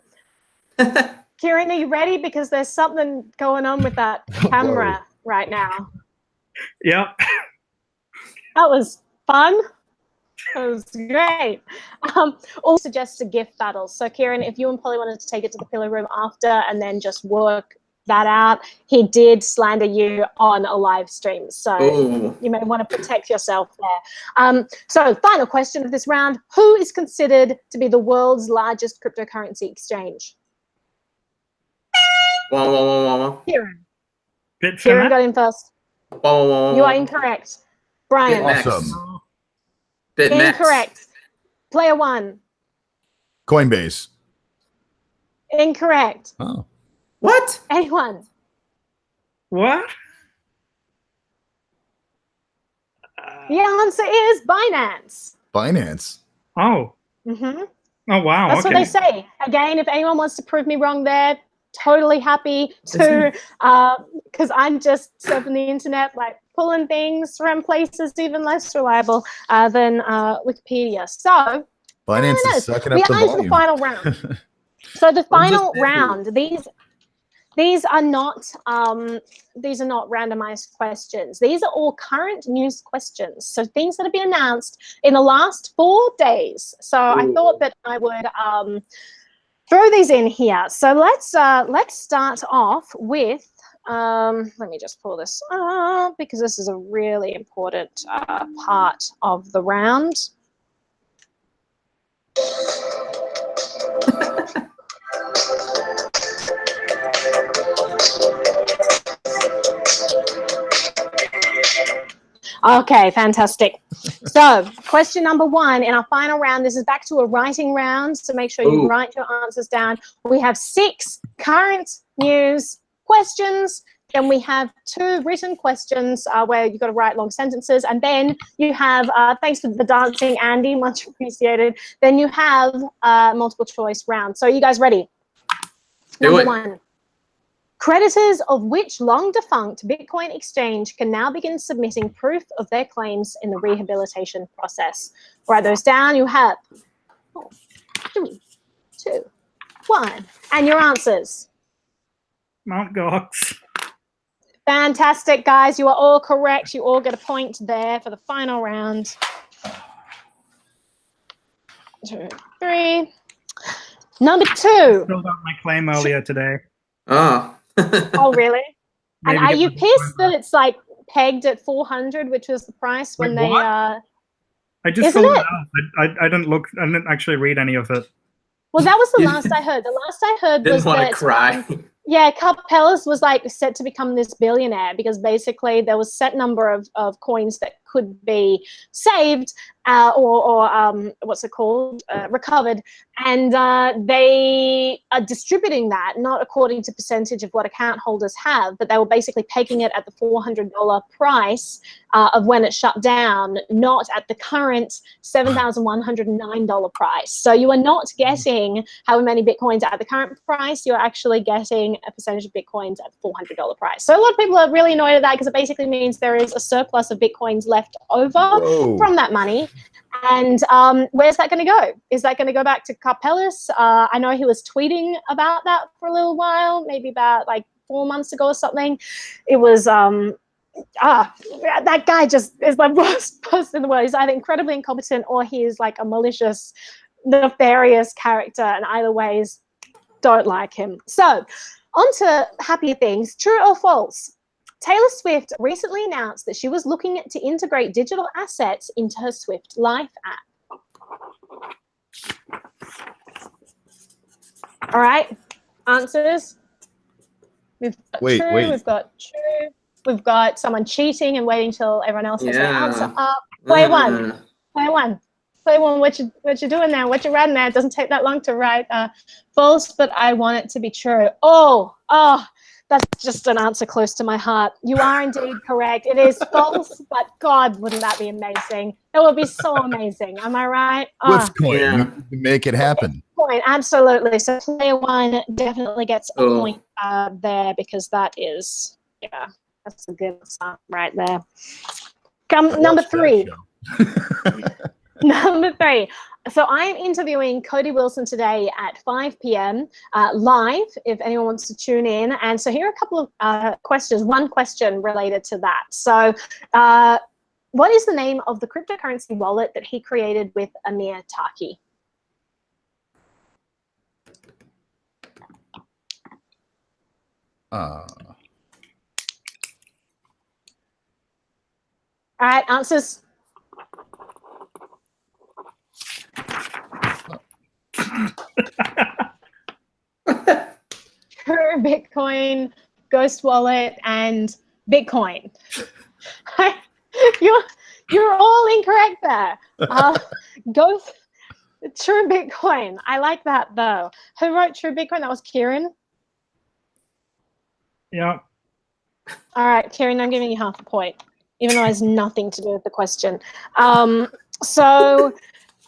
Kieran, are you ready? Because there's something going on with that camera right now. Yep. That was fun. That was great. All suggested gift battles. So, Kieran, if you and Polly wanted to take it to the pillow room after and then just work that out, he did slander you on a live stream. So you may want to protect yourself there. So, final question of this round. Who is considered to be the world's largest cryptocurrency exchange? Kieran. Kieran got in first. You are incorrect. Brian. Awesome. Incorrect. Player 1. Coinbase. Incorrect. Oh. What? Anyone? What? The answer is Binance. Binance. Oh. Mm-hmm. Oh, wow. That's what they say. Again, if anyone wants to prove me wrong there, totally happy to, because I'm just surfing the internet, like pulling things from places even less reliable than Wikipedia. So Binance is sucking up we the are into volume. the final round. So the final round, these These are not randomized questions. These are all current news questions. So things that have been announced in the last 4 days. So I thought that I would throw these in here. So let's start off with let me just pull this up because this is a really important part of the round. Okay, fantastic. So question number 1 in our final round, this is back to a writing round, so make sure you write your answers down. We have 6 current news questions, then we have 2 written questions where you've got to write long sentences, and then you have, thanks for the dancing, Andy, much appreciated, then you have multiple choice round. So are you guys ready? Number 1. Creditors of which long-defunct Bitcoin exchange can now begin submitting proof of their claims in the rehabilitation process? Write those down. You have 4, 3, 2, 1. And your answers? Mt. Gox. Fantastic, guys. You are all correct. You all get a point there for the final round. 2, 3. Number 2. I filled out my claim earlier today. Oh. Oh, really? Maybe and are you get pissed that it's like pegged at 400, which was the price when Wait, they I just Isn't filled it? it out. I didn't actually read any of it. Well, that was the last I heard. The last I heard Didn't was want that to cry. yeah, Carpellis was like set to become this billionaire because basically there was set number of coins that could be saved or what's it called, recovered, and they are distributing that not according to percentage of what account holders have, but they were basically pegging it at the $400 price of when it shut down, not at the current $7,109 price. So you are not getting however many Bitcoins at the current price, you're actually getting a percentage of Bitcoins at the $400 price. So a lot of people are really annoyed at that because it basically means there is a surplus of Bitcoins left over from that money. And where's that going to go? Is that going to go back to Carpellis? I know he was tweeting about that for a little while, maybe about like 4 months ago or something. It was, that guy just is the worst person in the world. He's either incredibly incompetent or he is like a malicious, nefarious character, and either ways, don't like him. So on to happier things. True or false? Taylor Swift recently announced that she was looking to integrate digital assets into her Swift Life app. All right, answers. We've got true, we've got true, we've got someone cheating and waiting till everyone else has their answer up. Play one. Play one. Play one. What you doing there? What you writing there? It doesn't take that long to write false, but I want it to be true. Oh, that's just an answer close to my heart. You are indeed correct. It is false, but God, wouldn't that be amazing? It would be so amazing. Am I right? Swiftcoin, make it happen. Point, absolutely. So player one definitely gets a point there because that is, yeah, that's a good start right there. Number 3. Number 3. So I am interviewing Cody Wilson today at 5 p.m. Live, if anyone wants to tune in. And so here are a couple of questions. One question related to that. So what is the name of the cryptocurrency wallet that he created with Amir Taki? All right, answers. True, Bitcoin, Ghost Wallet, and Bitcoin. You're all incorrect there. Ghost, True Bitcoin. I like that though. Who wrote True Bitcoin? That was Kieran. Yeah. All right, Kieran, I'm giving you half a point, even though it has nothing to do with the question. So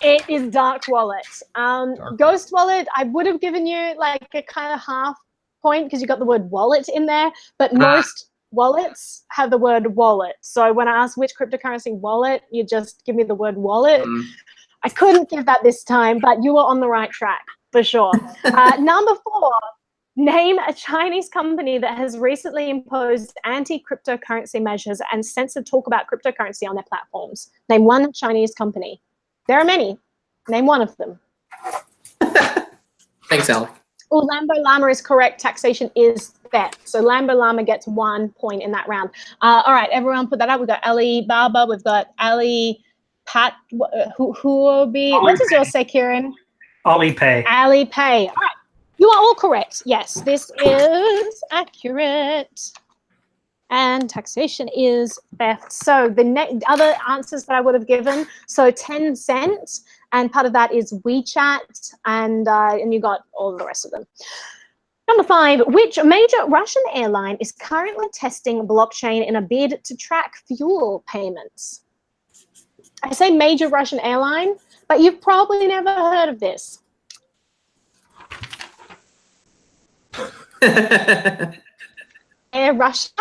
it is Dark Wallet. Ghost Wallet, I would have given you like a kind of half point because you got the word wallet in there, but most wallets have the word wallet. So when I ask which cryptocurrency wallet, you just give me the word wallet. I couldn't give that this time, but you were on the right track for sure. Number 4. Name a Chinese company that has recently imposed anti-cryptocurrency measures and censored talk about cryptocurrency on their platforms. Name one Chinese company. There are many. Name one of them. Thanks, Alec. Oh, Lambo Llama is correct. Taxation is theft. So Lambo Llama gets 1 point in that round. All right, everyone put that up. We've got Alibaba. We've got Ali Pat. Who will be? What does yours say, Kieran? Alipay. Alipay. All right. You are all correct. Yes, this is accurate. And taxation is theft. So the other answers that I would have given, so Tencent, and part of that is WeChat, and you got all of the rest of them. Number 5, which major Russian airline is currently testing blockchain in a bid to track fuel payments? I say major Russian airline, but you've probably never heard of this. Air Russia.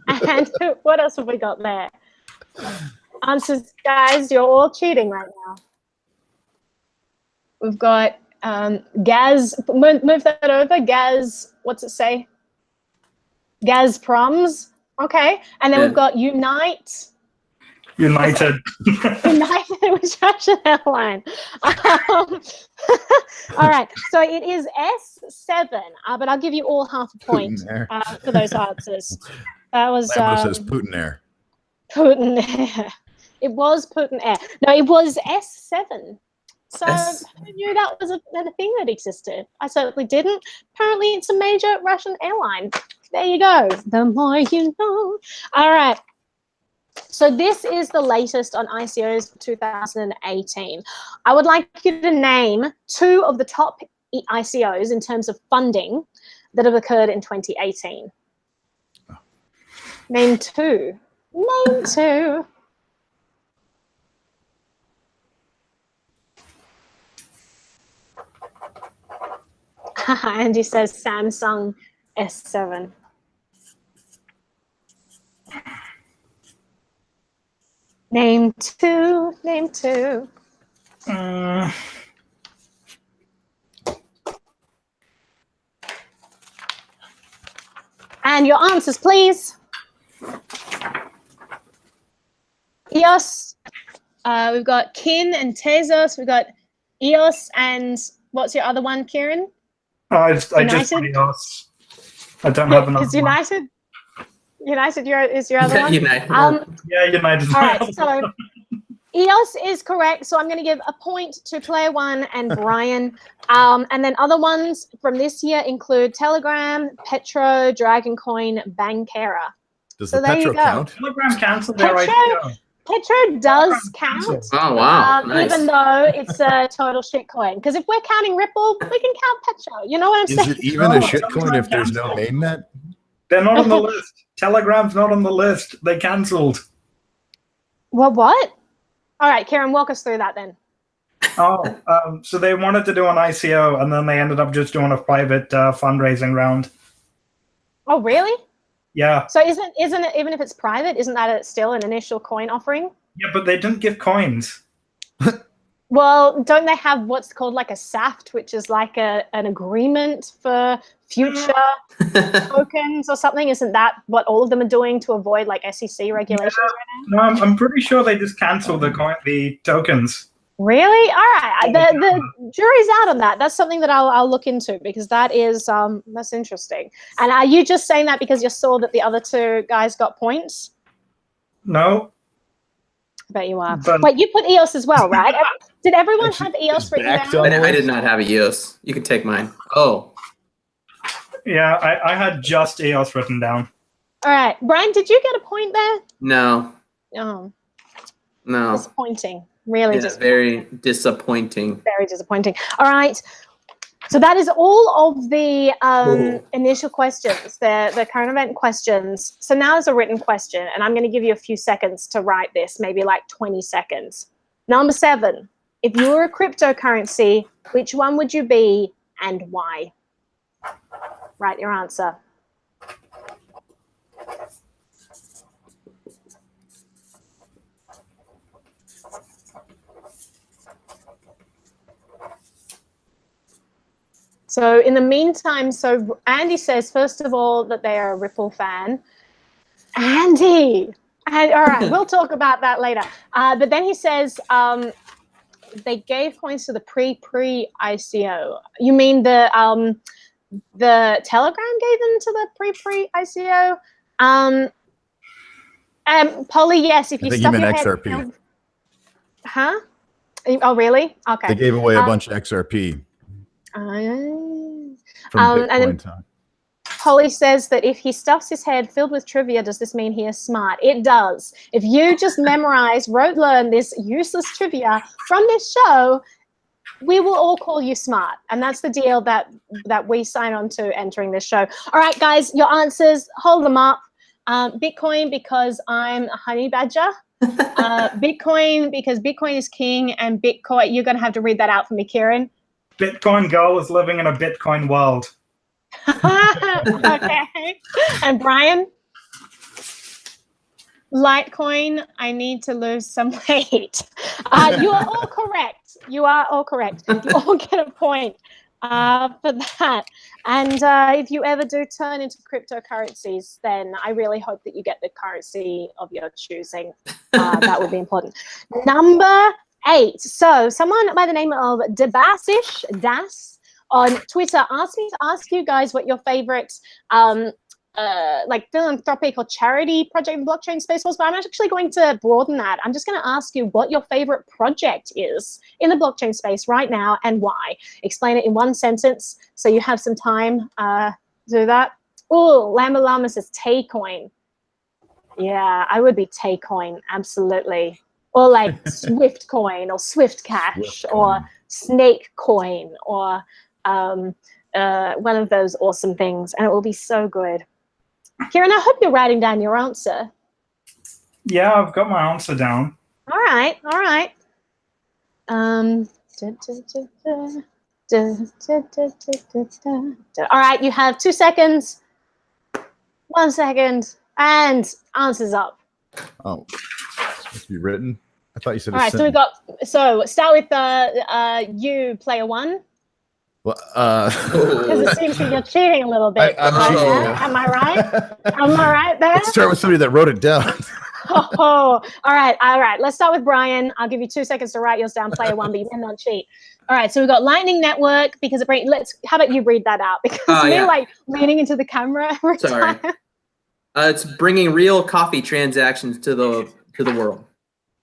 And what else have we got there? Answers, guys, you're all cheating right now. We've got Gaz, move that over. Gaz, what's it say? Gazproms. Okay. And then we've got United. United Was Russian airline. All right, so it is S7, but I'll give you all half a point for those answers. That was says Putin Air. Putin Air. It was Putin Air. No, it was S7. So who knew that was a thing that existed? I certainly didn't. Apparently, it's a major Russian airline. There you go. The more you know. All right. So this is the latest on ICOs for 2018. I would like you to name 2 of the top ICOs in terms of funding that have occurred in 2018. Oh. Name 2. Name 2. Andy says Samsung S7. Name 2. Name 2. And your answers, please. EOS. We've got Kin and Tezos. We've got EOS and what's your other one, Kieran? I just put EOS. I don't have another one. United? United is your other one? United. Yeah, United. All right, so EOS is correct. So I'm going to give a point to player 1 and Brian. And then other ones from this year include Telegram, Petro, Dragon Coin, Bankera. Does the Petro count? Telegram cancelled their ICO. Petro does count. Oh, wow. Nice. Even though it's a total shitcoin. Because if we're counting Ripple, we can count Petro. You know what I'm saying? Is it even a shitcoin if there's no mainnet? They're not on the list. Telegram's not on the list. They cancelled. Well, what? All right, Kieran, walk us through that then. So they wanted to do an ICO, and then they ended up just doing a private fundraising round. Oh, really? Yeah. So isn't it, even if it's private, isn't that still an initial coin offering? Yeah, but they didn't give coins. Well, don't they have what's called like a SAFT, which is like an agreement for future tokens or something? Isn't that what all of them are doing to avoid like SEC regulations right now? No, I'm pretty sure they just canceled the tokens. Really? All right. The jury's out on that. That's something that I'll look into, because that is that's interesting. And are you just saying that because you saw that the other 2 guys got points? No. I bet you are. Wait, you put EOS as well, right? Did everyone have EOS written down? I did not have a EOS. You can take mine. Oh. Yeah, I had just EOS written down. All right. Brian, did you get a point there? No. Oh. No. Disappointing. Really disappointing. Very disappointing. Very disappointing. All right. So that is all of the initial questions, the current event questions. So now is a written question, and I'm going to give you a few seconds to write this, maybe like 20 seconds. Number 7, if you were a cryptocurrency, which one would you be and why? Write your answer. So in the meantime, so Andy says, first of all, that they are a Ripple fan. Andy! And, all right, we'll talk about that later. But then he says they gave coins to the pre-ICO. You mean the Telegram gave them to the pre-ICO? Polly, yes, if you stuff your head... XRP. Huh? Oh, really? Okay. They gave away a bunch of XRP from Bitcoin time. Polly says that if he stuffs his head filled with trivia, does this mean he is smart? It does. If you just memorize, learn this useless trivia from this show, we will all call you smart. And that's the deal that we sign on to entering this show. All right, guys, your answers, hold them up. Bitcoin, because I'm a honey badger. Bitcoin, because Bitcoin is king, and Bitcoin, you're going to have to read that out for me, Kieran. Bitcoin girl is living in a Bitcoin world. Okay. And Brian? Litecoin, I need to lose some weight. You are all correct. You are all correct. You all get a point for that. And if you ever do turn into cryptocurrencies, then I really hope that you get the currency of your choosing. That would be important. Number 8. So someone by the name of Dabasish Das on Twitter asked me to ask you guys what your favorite like philanthropic or charity project in blockchain space was, but I'm actually going to broaden that. I'm just going to ask you what your favorite project is in the blockchain space right now and why. Explain it in one sentence so you have some time to do that. Oh, Lamba Llama says Taycoin. Yeah, I would be Taycoin, absolutely. Or like Swift Coin or Swift Cash or Snake Coin or one of those awesome things, and it will be so good. Kieran, I hope you're writing down your answer. Yeah, I've got my answer down. All right, all right. All right, you have 2 seconds. 1 second, and answers up. Oh, it's supposed to be written. I thought you said. All right, so start with you, player 1. Well, because it seems like you're cheating a little bit. I'm cheating. Am I right? Am I right there? Let's start with somebody that wrote it down. All right. Let's start with Brian. I'll give you 2 seconds to write yours down, player 1, but you cannot cheat. All right, so we've got Lightning Network because of how about you read that out? Because you're like leaning into the camera every Sorry. time. It's bringing real coffee transactions to the world.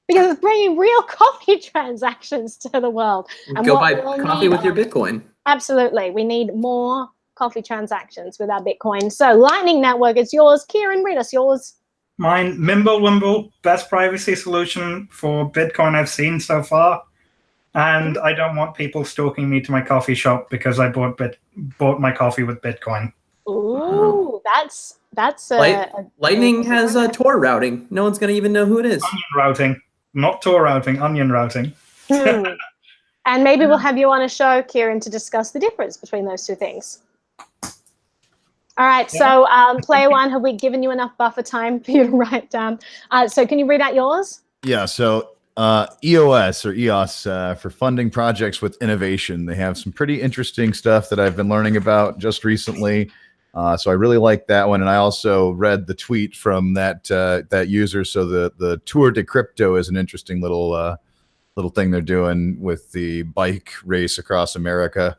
Because it's bringing real coffee transactions to the world. And go buy coffee with your Bitcoin. Absolutely. We need more coffee transactions with our Bitcoin. So Lightning Network is yours. Kieran, read us yours. Mine, Mimblewimble, best privacy solution for Bitcoin I've seen so far. And I don't want people stalking me to my coffee shop because I bought my coffee with Bitcoin. Ooh, that's Lightning has Tor routing. No one's going to even know who it is. Onion routing. Not Tor routing, onion routing. And maybe we'll have you on a show, Kieran, to discuss the difference between those two things. All right, so player 1, have we given you enough buffer time for you to write down? So can you read out yours? Yeah, so EOS for funding projects with innovation. They have some pretty interesting stuff that I've been learning about just recently. So I really like that one. And I also read the tweet from that user. So the Tour de Crypto is an interesting little thing they're doing with the bike race across America.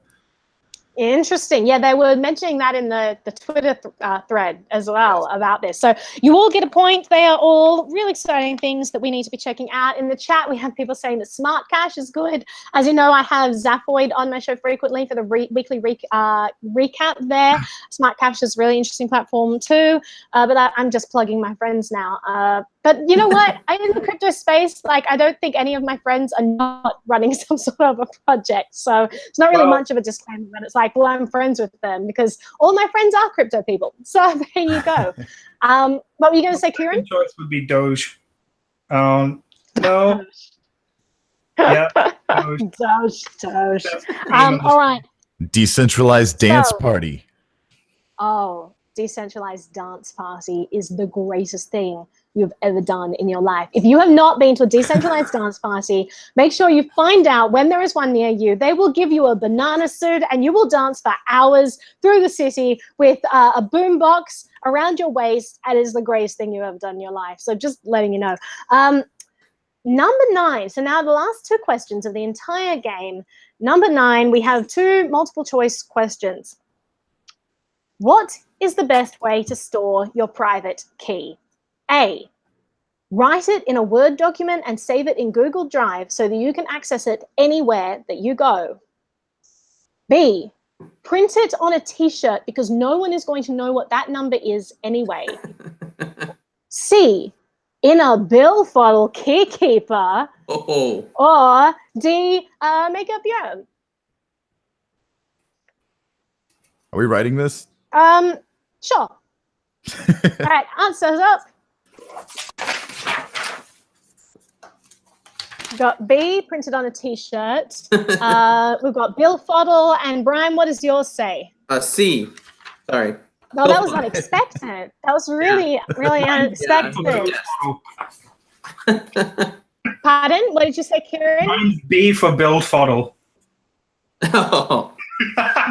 Interesting. Yeah, they were mentioning that in the Twitter thread as well about this. So you all get a point. They are all really exciting things that we need to be checking out. In the chat, we have people saying that Smart Cash is good. As you know, I have Zaphoid on my show frequently for the weekly recap there. Smart Cash is a really interesting platform too. But I'm just plugging my friends now. But you know what? In the crypto space, like I don't think any of my friends are not running some sort of a project. So it's not really much of a disclaimer, but it's like, well, I'm friends with them because all my friends are crypto people. So there you go. What were you going to say, Kieran? Choice would be Doge. No. Yeah. Doge. All right. Decentralized dance party. Oh, decentralized dance party is the greatest thing you've ever done in your life. If you have not been to a decentralized dance party, make sure you find out when there is one near you. They will give you a banana suit and you will dance for hours through the city with a boombox around your waist. It is the greatest thing you've ever done in your life. So just letting you know. Number 9. So now the last 2 questions of the entire game. Number 9, we have 2 multiple choice questions. What is the best way to store your private key? A, write it in a Word document and save it in Google Drive so that you can access it anywhere that you go. B, print it on a t-shirt because no one is going to know what that number is anyway. C, in a billfold key keeper. Oh. Or D, make up your own. Are we writing this? Sure. All right, answers up. We've got B, printed on a t-shirt. We've got Bill Foddle, and Brian, what does yours say? C. Sorry. No, that was unexpected. That was really, really unexpected. Pardon? What did you say, Kieran? Mine's B for Bill Foddle. Oh.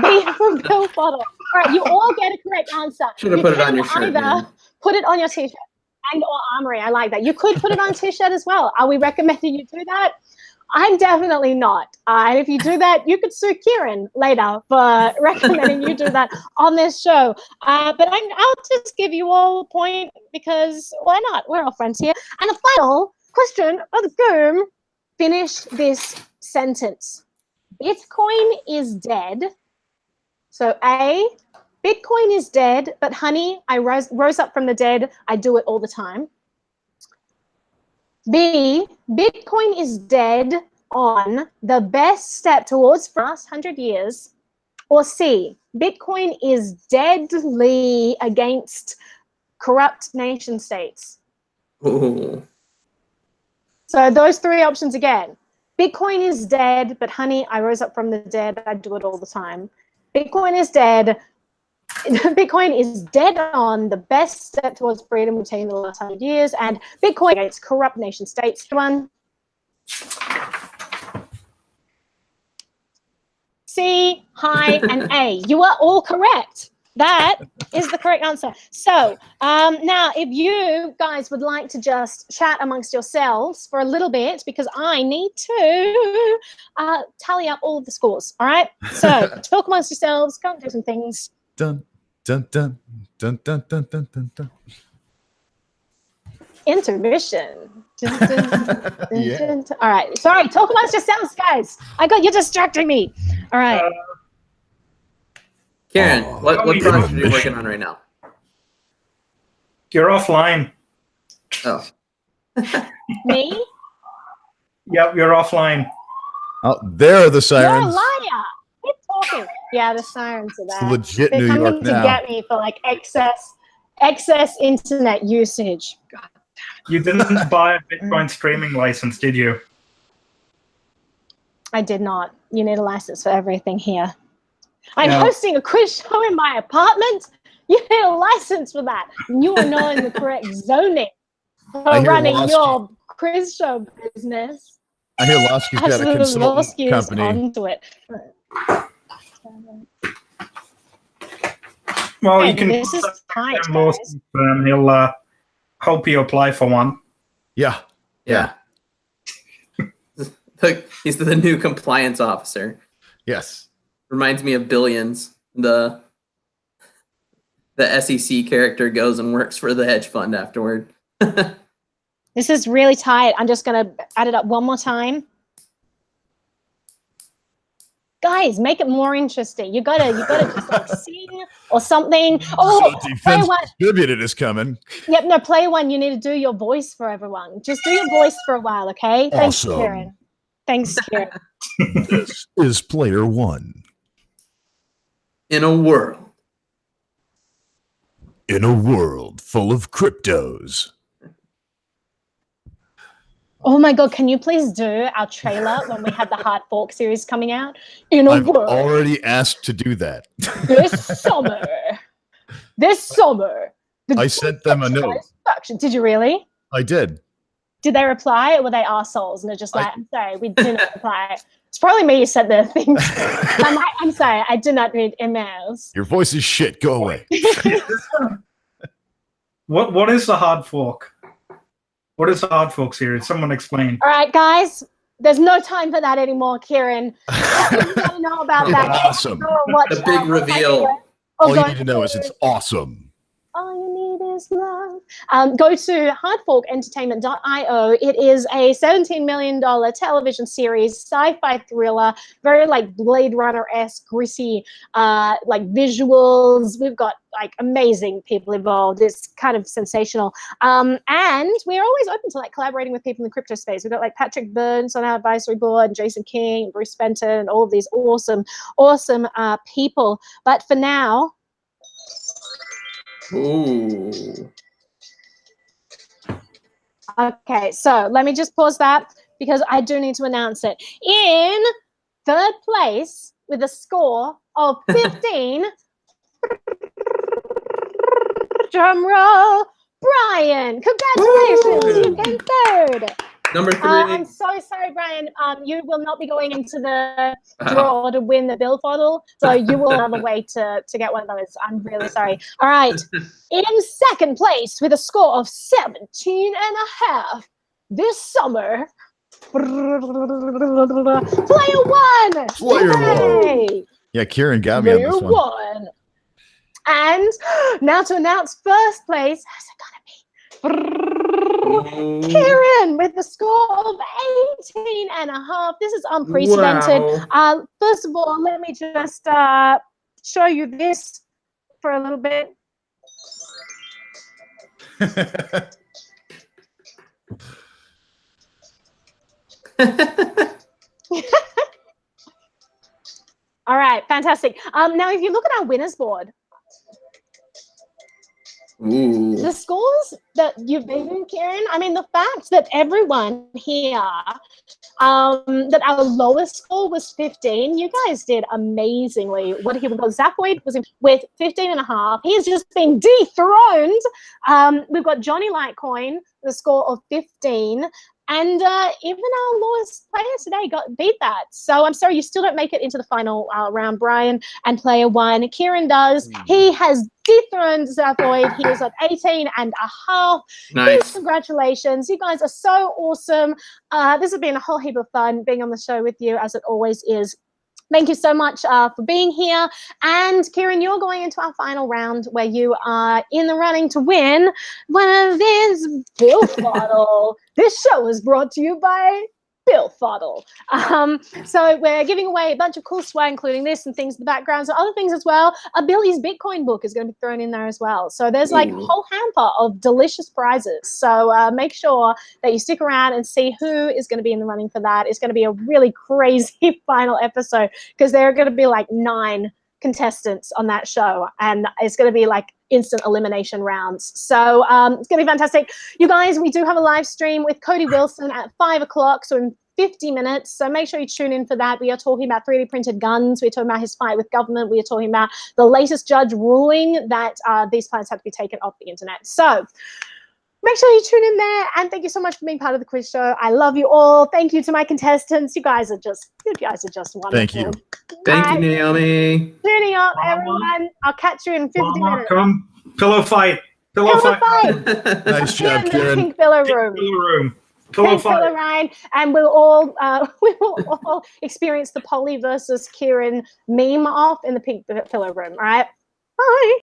B for Bill Foddle. All right, you all get a correct answer. Should have put it on your shirt. Either put it on your t-shirt and or armory. I like that. You could put it on a t-shirt as well. Are we recommending you do that? I'm definitely not. And if you do that, you could sue Kieran later for recommending you do that on this show. But I'll just give you all a point because why not? We're all friends here. And the final question of the game, finish this sentence. Bitcoin is dead. So A, Bitcoin is dead, but honey, I rose up from the dead. I do it all the time. B, Bitcoin is dead on the best step towards the last 100 years. Or C, Bitcoin is deadly against corrupt nation states. Ooh. So those 3 options again. Bitcoin is dead, but honey, I rose up from the dead. I do it all the time. Bitcoin is dead. Bitcoin is dead on the best step towards freedom we've taken in the last 100 years, and Bitcoin against corrupt nation states. One. C, hi, and A. You are all correct. That is the correct answer. So now if you guys would like to just chat amongst yourselves for a little bit, because I need to tally up all of the scores, all right? So talk amongst yourselves, go and do some things. Dun, dun, dun, dun, dun, dun, dun, dun, dun. Intermission. Dun, dun, dun, Yeah. dun, dun. All right, sorry, talk amongst yourselves, guys. You're distracting me. All right. Karen, what project are you working on right now? You're offline. Oh. Me? Yep, you're offline. Oh, there are the You're a sirens. liar. Keep talking. Yeah, the sirens are there. Legit They're New coming York to now. get me for like excess internet usage. God. You didn't buy a Bitcoin streaming license, did you? I did not. You need a license for everything here. I'm No. hosting a quiz show in my apartment. You need a license for that. You are not in the correct zoning for I hear running Losky. your quiz show business. I hear Losky's got a consultant Losky is company. onto it. Well, Hey, you can this is tight, contact guys. him. He'll help you apply for one. Yeah. Yeah. He's the new compliance officer. Yes. Reminds me of Billions. The SEC character goes and works for the hedge fund afterward. This is really tight. I'm just going to add it up one more time. Guys, make it more interesting. You gotta just like sing or something. Oh, So play Defense one. Distributed is coming. Yep, no, play one. You need to do your voice for everyone. Just do your voice for a while, okay? Thanks, Awesome. Karen. Thanks, Karen. This is player one. In a world. In a world full of cryptos. Oh my God, can you please do our trailer when we have the Hard Fork series coming out? In a I've world already asked to do that. this summer. The I sent them a note. Did you really? I did. Did they reply, or were they arseholes? And they're just like, I'm sorry, we do not reply. It's probably me who said the thing. I'm sorry, I do not read emails. Your voice is shit. Go away. What is the hard fork? What is the hard fork series? Someone explain. All right, guys. There's no time for that anymore, Kieran. You don't know about that. Awesome. The big reveal. All you need to know is it's awesome. All you need is love. Go to hardforkentertainment.io. It is a $17 million television series, sci-fi thriller, very like Blade Runner-esque, gritty, like visuals. We've got like amazing people involved. It's kind of sensational. And we're always open to like collaborating with people in the crypto space. We've got like Patrick Burns on our advisory board, and Jason King, and Bruce Benton, and all of these awesome people. But for now, Ooh. okay, so let me just pause that because I do need to announce it. In third place with a score of 15, drum roll, Brian. Congratulations, you came third. Number 3. I'm so sorry, Brian. You will not be going into the draw to win the Bill Fodle, so you will have a way to get one of those. I'm really sorry. All right. In second place with a score of 17 and a half this summer, Player One. Player Yay! One. Yeah, Kieran got me on Player this one. One. And now to announce first place, how's it gonna be? Kieran with the score of 18 and a half. This is unprecedented. Wow. First of all, let me just show you this for a little bit. All right, fantastic. Now, if you look at our winners board, Ooh. the scores that you've beaten, Kieran, I mean, the fact that everyone here, that our lowest score was 15, you guys did amazingly. What he was, Zaphoid was with 15 and a half. He has just been dethroned. We've got Johnny Litecoin, the score of 15. And even our lowest player today beat that. So I'm sorry, you still don't make it into the final round, Brian, and Player One. Kieran does. He has dethroned Zaphoid. He is at 18 and a half. Nice. Huge congratulations. You guys are so awesome. This has been a whole heap of fun being on the show with you, as it always is. Thank you so much for being here. And Kieran, you're going into our final round where you are in the running to win one of these Bill Fodle. This show is brought to you by Bill Fodle. So we're giving away a bunch of cool swag, including this and things in the background, so other things as well. A Billy's Bitcoin book is going to be thrown in there as well. So there's like a whole hamper of delicious prizes. So make sure that you stick around and see who is going to be in the running for that. It's going to be a really crazy final episode because there are going to be like 9 contestants on that show, and it's going to be like instant elimination rounds. So it's going to be fantastic. You guys, we do have a live stream with Cody Wilson at 5 o'clock, so in 50 minutes. So make sure you tune in for that. We are talking about 3D printed guns. We're talking about his fight with government. We are talking about the latest judge ruling that these plans have to be taken off the internet. So make sure you tune in there, and thank you so much for being part of the quiz show. I love you all. Thank you to my contestants. You guys are just wonderful. Thank you. Thank you, Naomi. Tuning up, everyone. I'll catch you in 50 minutes. Come. Pillow fight. Pillow fight. Nice job, In the Kieran. pink pillow room. Pillow room. Pillow Pink pillow fight. Ryan, and we will all experience the Polly versus Kieran meme off in the pink pillow room. All right. Bye.